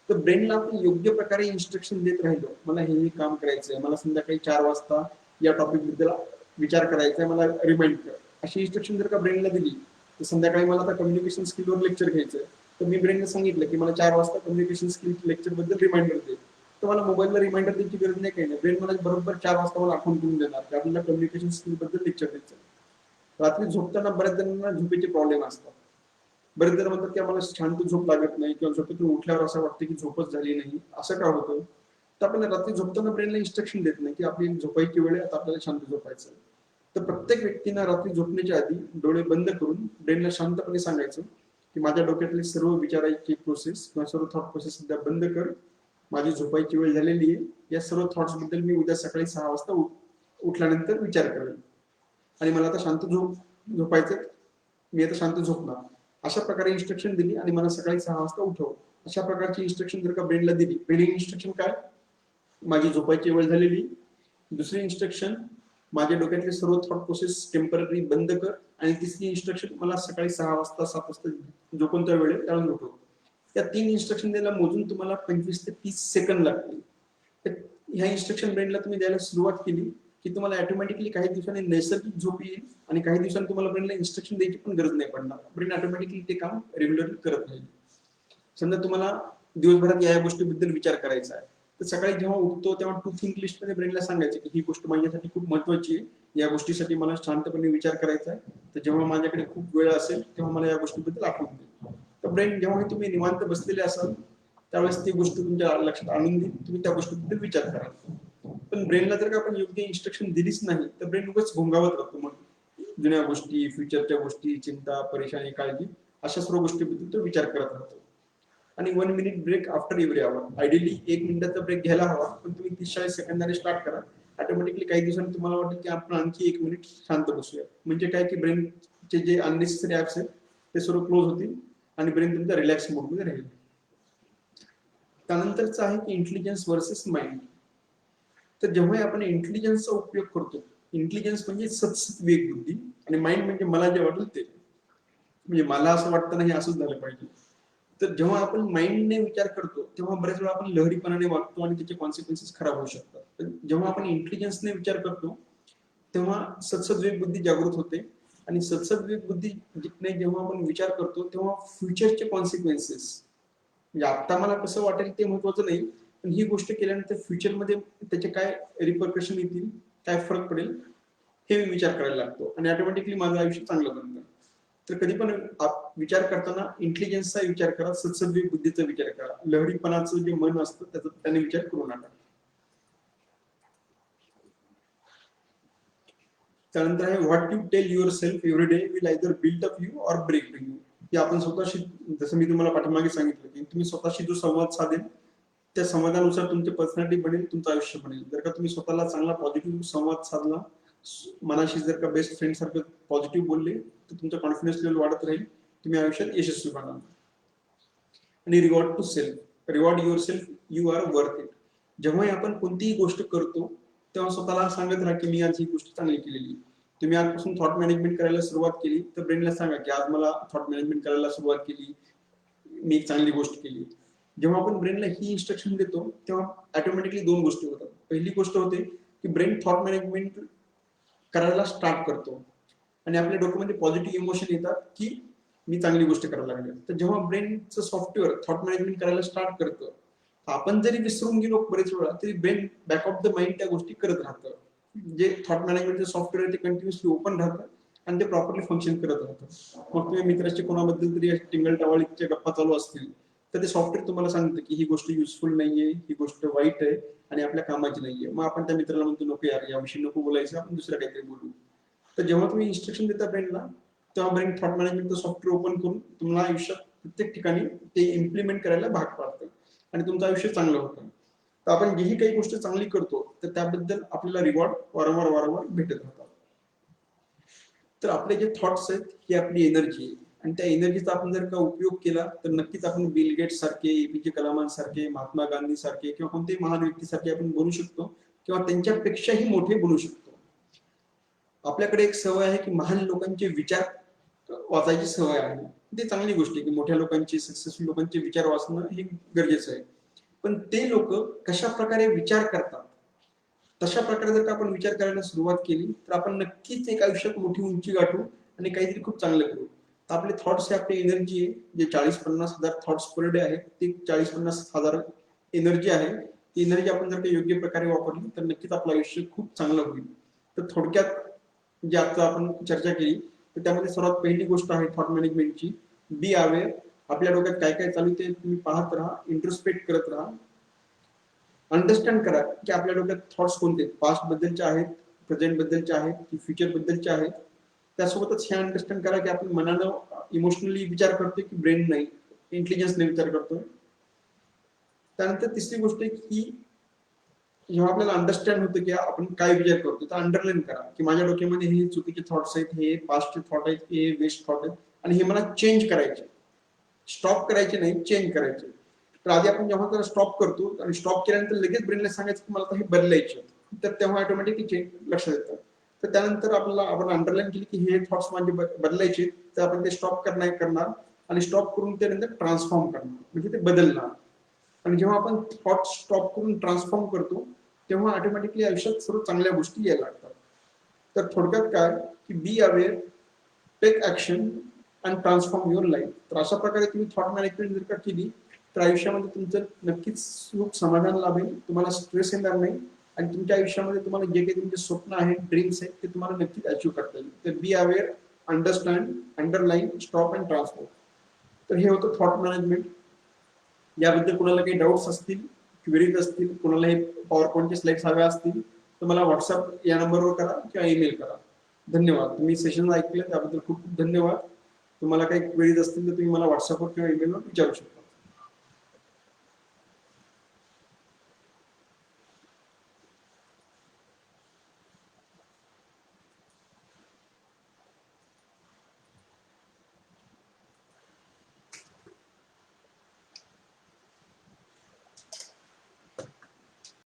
तर ब्रेनला आपण योग्य प्रकारे इन्स्ट्रक्शन देत राहिलो, मला हे काम करायचंय, मला संध्याकाळी 4 वाजता या टॉपिक बद्दल विचार करायचा आहे, मला रिमाइंड कर, अशी इन्स्ट्रक्शन जर का ब्रेनला दिली, तर संध्याकाळी मला आता कम्युनिकेशन स्किलवर लेक्चर घ्यायचं, तर मी ब्रेनला सांगितलं की मला 4 वाजता कम्युनिकेशन स्किल लेक्चर बद्दल रिमाइंडर दे, तर मला मोबाईलला रिमाइंडर द्यायची गरज नाही, काही नाही. ब्रेन मला बरोबर 4 वाजता मला आठवण करून देणार की आपल्याला कम्युनिकेशन स्किल बद्दल लेक्चर द्यायचं. रात्री झोपताना बऱ्याच जणांना झोपेचे प्रॉब्लेम असतात. बरेच जण म्हणतात की आम्हाला शांत झोप लागत नाही किंवा झोपेतून उठल्यावर असं वाटतं की झोपच झाली नाही, असं का होतं? तर आपण रात्री झोपताना ब्रेनला इन्स्ट्रक्शन देत नाही की आपली झोपायची वेळ आहे, आता आपल्याला शांत झोपायचं. तर प्रत्येक व्यक्तीनं रात्री झोपण्याच्या आधी डोळे बंद करून ब्रेनला शांतपणे सांगायचं की माझ्या डोक्यातली सर्व विचारायची प्रोसेस किंवा सर्व थॉट प्रोसेस सध्या बंद कर, माझी झोपायची वेळ झालेली आहे, या सर्व थॉट्स बद्दल मी उद्या सकाळी 6 वाजता उठल्यानंतर विचार करेन आणि मला आता शांत झोपायचं, मी आता शांत झोपणार, अशा प्रकारे इन्स्ट्रक्शन दिली आणि मला सकाळी 6 वाजता उठव, अशा प्रकारची इन्स्ट्रक्शन जर का ब्रेनला दिली. पहिली इन्स्ट्रक्शन काय, माझी झोपायची वेळ झालेली. दुसरी इन्स्ट्रक्शन, माझ्या डोक्यातले सर्व थॉट प्रोसेस टेम्पररी बंद कर. आणि तिसरी इन्स्ट्रक्शन, मला सकाळी 6 वाजता 7 वाजता जो कोणता वेळ आहे त्यावेळेला उठव. त्या 3 इन्स्ट्रक्शन द्यायला मोजून तुम्हाला 25 ते 30 सेकंद लागतील. ह्या इन्स्ट्रक्शन ब्रेनला तुम्ही द्यायला सुरुवात केली की तुम्हाला ऑटोमॅटिकली काही दिवसांनी नैसर्गिक झोप येईल आणि काही दिवसांनी तुम्हाला ब्रेनला इन्स्ट्रक्शन द्यायची पण गरज नाही पडणार. ब्रेन ऑटोमॅटिकली ते काम रेग्युलरली करत राहील. समजा तुम्हाला दिवसभरात या गोष्टीबद्दल विचार करायचा आहे, तर सकाळी जेव्हा उठतो तेव्हा टू थिंक लिस्ट मध्ये ब्रेनला सांगायचं की ही गोष्ट माझ्यासाठी खूप महत्वाची आहे, या गोष्टीसाठी मला शांतपणे विचार करायचा आहे, तर जेव्हा माझ्याकडे खूप वेळ असेल तेव्हा मला या गोष्टीबद्दल आठवून दे. तर ब्रेन जेव्हा तुम्ही निवांत बसलेले असाल त्यावेळेस ती गोष्ट तुमच्या लक्षात आणून देईल, तुम्ही त्या गोष्टीबद्दल विचार करा. पण ब्रेनला जर का आपण योग्य इन्स्ट्रक्शन दिलीच नाही तर ब्रेन उगाच घोंगावत राहतो. मग जुन्या गोष्टी, फ्युचरच्या गोष्टी, चिंता, परेशानी, काळजी, अशा सर्व गोष्टीबद्दल तो विचार करत राहतो. आणि 1 मिनिट ब्रेक आफ्टर एव्हरी आवर, आयडियली 1 मिनिटाचा ब्रेक घ्यायला हवा, पण तुम्ही 30-40 सेकंदाने स्टार्ट करा. ऑटोमॅटिकली काही दिवसांनी तुम्हाला वाटेल की आपण आणखी 1 मिनिट शांत बसूया. म्हणजे काय की ब्रेनचे जे अननेसेसरी ऍप्स आहेत ते सर्व क्लोज होतील आणि ब्रेन तुमचा रिलॅक्स मोडमध्ये राहील. त्यानंतरचं आहे की इंटेलिजन्स वर्सेस माइंड. तर जेव्हा आपण इंटेलिजन्सचा उपयोग करतो, इंटेलिजन्स म्हणजे सतसत विवेक बुद्धी आणि माइंड म्हणजे मला जे वाटेल ते, म्हणजे मला असं वाटतं नाही असंच झालं पाहिजे. तर जेव्हा आपण माइंडने विचार करतो तेव्हा बऱ्याच वेळा आपण लहरीपणाने वागतो आणि त्याचे कॉन्सिक्वेन्सेस खराब होऊ शकतात. पण जेव्हा आपण इंटेलिजन्सने विचार करतो तेव्हा सद्सद्विवेक बुद्धी जागृत होते आणि सद्सद्विवेक बुद्धी जेव्हा आपण विचार करतो तेव्हा फ्युचरचे कॉन्सिक्वेन्सेस म्हणजे आता मला कसं वाटेल ते महत्वाचं नाही, पण ही गोष्ट केल्यानंतर फ्युचरमध्ये त्याचे काय रिपरकशन येतील, काय फरक पडेल हे मी विचार करायला लागतो आणि ऑटोमॅटिकली माझं आयुष्य चांगलं बनतं. तर कधी पण विचार करताना इंटेलिजन्सचा विचार करा, सद्सद्विवेक बुद्धीचा विचार करा. लहरीपणाचं जे मन असतं त्याचा त्याने विचार करू नका. त्यानंतर आहे what you tell yourself every day will either build up you or break you. की आपण स्वतःशी, जसं मी तुम्हाला पाठीमागे सांगितलं की तुम्ही स्वतःशी जो संवाद साधेल त्या संवादानुसार तुमची पर्सनॅलिटी बनेल, तुमचं आयुष्य बनेल. जर का तुम्ही स्वतःला चांगला पॉझिटिव्ह संवाद साधला, मनाशी जर का बेस्ट फ्रेंड सारखं पॉझिटिव्ह बोलले तर तुमचा कॉन्फिडन्स लेवल वाढत राहील, तुम्ही आयुष्यात यशस्वी बनाल. आणि reward to self, reward yourself, you are worth it. जेव्हाही आपण कोणतीही गोष्ट करतो तेव्हा स्वतःला सांगत राहा की मी आज ही गोष्ट चांगली केलेली. तुम्ही आजपासून थॉट मॅनेजमेंट करायला सुरुवात केली तर ब्रेनला सांगा की आज मला थॉट मॅनेजमेंट करायला सुरुवात केली, मी एक चांगली गोष्ट केली. जेव्हा आपण ब्रेनला ही इन्स्ट्रक्शन देतो तेव्हा ऑटोमॅटिकली दोन गोष्टी होतात. पहिली गोष्ट होते की ब्रेन थॉट मॅनेजमेंट करायला स्टार्ट करतो आणि आपल्या डोक्यामध्ये पॉझिटिव्ह इमोशन येतात की मी चांगली गोष्ट करायला लागले. तर जेव्हा ब्रेनचं सॉफ्टवेअर थॉट मॅनेजमेंट करायला स्टार्ट करतं, आपण जरी विसरून गेलो बरेच वेळा तरी brain back of the mind त्या गोष्टी करत राहतं. जे थॉट मॅनेजमेंटचं सॉफ्टवेअर ते कंटिन्युअसली ओपन राहतं आणि ते प्रॉपरली फंक्शन करत राहतं. मग तुम्ही मित्राचे कोणाबद्दल तरी टिंगल टवाळीच्या गप्पा चालू असतील तर ते सॉफ्टवेअर तुम्हाला सांगतं की ही गोष्ट युजफुल नाहीये, ही गोष्ट वाईट आहे आणि आपल्या कामाची नाहीये. मग आपण त्या मित्राला म्हणतो नको यार याविषयी नको बोलायचं, आपण दुसरं काहीतरी बोलू. तर जेव्हा तुम्ही इन्स्ट्रक्शन देता ब्रेनला तेव्हा ब्रेन थॉट मॅनेजमेंटचं सॉफ्टवेअर ओपन करून तुम्हाला आयुष्यात प्रत्येक ठिकाणी ते इम्प्लिमेंट करायला भाग पाडतं आणि तुमचं आयुष्य चांगलं होतं. तर आपण जेही काही गोष्ट चांगली करतो तर त्याबद्दल आपल्याला रिवॉर्ड वारंवार वारंवार भेटत राहतात. तर आपले जे थॉट्स आहेत ही आपली एनर्जी आहे आणि त्या एनर्जीचा आपण जर का उपयोग केला तर नक्कीच आपण बिल गेट्स सारखे, एपीजे कलामांसारखे, महात्मा गांधी सारखे किंवा कोणत्याही महान व्यक्तीसारखे आपण बनू शकतो किंवा त्यांच्यापेक्षाही मोठे बनू शकतो. आपल्याकडे एक सवय आहे की महान लोकांचे विचार वाचायची सवय आहे. ते चांगली गोष्ट आहे की मोठ्या लोकांचे, सक्सेसफुल लोकांचे विचार वाचणं हे गरजेचं आहे. पण ते लोक कशा प्रकारे विचार करतात तशा प्रकारे जर का आपण विचार करायला सुरुवात केली तर आपण नक्कीच एक आयुष्यात मोठी उंची गाठू आणि काहीतरी खूप चांगलं करू. तर आपले थॉट्स हे आपली एनर्जी आहे. जे 40-50 हजार थॉट्स पर डे आहेत ते 40-50 हजार एनर्जी आहे. ती एनर्जी आपण जर का योग्य प्रकारे वापरली तर नक्कीच आपलं आयुष्य खूप चांगलं होईल. तर थोडक्यात जे आता आपण चर्चा केली तर त्यामध्ये सर्वात पहिली गोष्ट आहे थॉट मॅनेजमेंटची, बी अवेअर. आपल्या डोक्यात काय काय चालू ते तुम्ही पाहत राहा, इंट्रोस्पेक्ट करत राहा, अंडरस्टँड करा की आपल्या डोक्यात थॉट्स कोणते, पास्ट बद्दलचे आहेत, प्रेझेंट बद्दलचे आहेत की फ्युचर बद्दलचे आहेत. त्यासोबतच हे अंडरस्टँड करा की आपण मनानं इमोशनली विचार करतोय की ब्रेन नाही, इंटेलिजन्सने विचार करतोय. त्यानंतर तिसरी गोष्ट आहे की जेव्हा आपल्याला अंडरस्टँड होतं की आपण काय विचार करतो तर अंडरलाईन करा की माझ्या डोक्यामध्ये हे चुकीचे थॉट्स आहेत, हे पास्टचे थॉट आहेत, हे वेस्ट थॉट आहेत आणि हे मला चेंज करायचे. स्टॉप करायचे नाही, चेंज करायचे. तर आधी आपण जेव्हा त्याला स्टॉप करतो आणि स्टॉप केल्यानंतर लगेच ब्रेनला सांगायचं की मला आता हे बदलायचे, तर तेव्हा ऑटोमॅटिकली चेंज लक्षात येतं. तर त्यानंतर आपल्याला आपण अंडरलाईन केली की हे थॉट्स माझे बदलायचे, तर आपण ते स्टॉप करणार आणि स्टॉप करून त्यानंतर ट्रान्सफॉर्म करणार म्हणजे ते बदलणार. आणि जेव्हा आपण थॉट स्टॉप करून ट्रान्सफॉर्म करतो तेव्हा ऑटोमॅटिकली आयुष्यात सर्व चांगल्या गोष्टी यायला लागतात. तर थोडक्यात काय की be aware, take action and transform your life. तर अशा प्रकारे तुम्ही थॉट मॅनेजमेंट जर का केली तर आयुष्यामध्ये तुमचं नक्कीच सुख समाधान लाभेल, तुम्हाला स्ट्रेस येणार नाही आणि तुमच्या आयुष्यामध्ये तुम्हाला जे काही तुमचे स्वप्न आहेत, ड्रीम्स आहेत ते तुम्हाला नक्कीच अचीव्ह करता येईल. तर be aware, understand, underline, stop and transform. तर हे होतं थॉट मॅनेजमेंट. याबद्दल कोणाला काही डाऊट्स असतील, क्वेरीज असतील, कोणाला हे पॉवर पॉईंटचे स्लाइड्स हव्या असतील तर मला व्हॉट्सअप या नंबरवर करा किंवा ईमेल करा. धन्यवाद. तुम्ही सेशन ऐकलं त्याबद्दल खूप खूप धन्यवाद. तुम्हाला काही क्वेरीज असतील तर तुम्ही मला व्हॉट्सअपवर किंवा ईमेलवर विचारू शकता.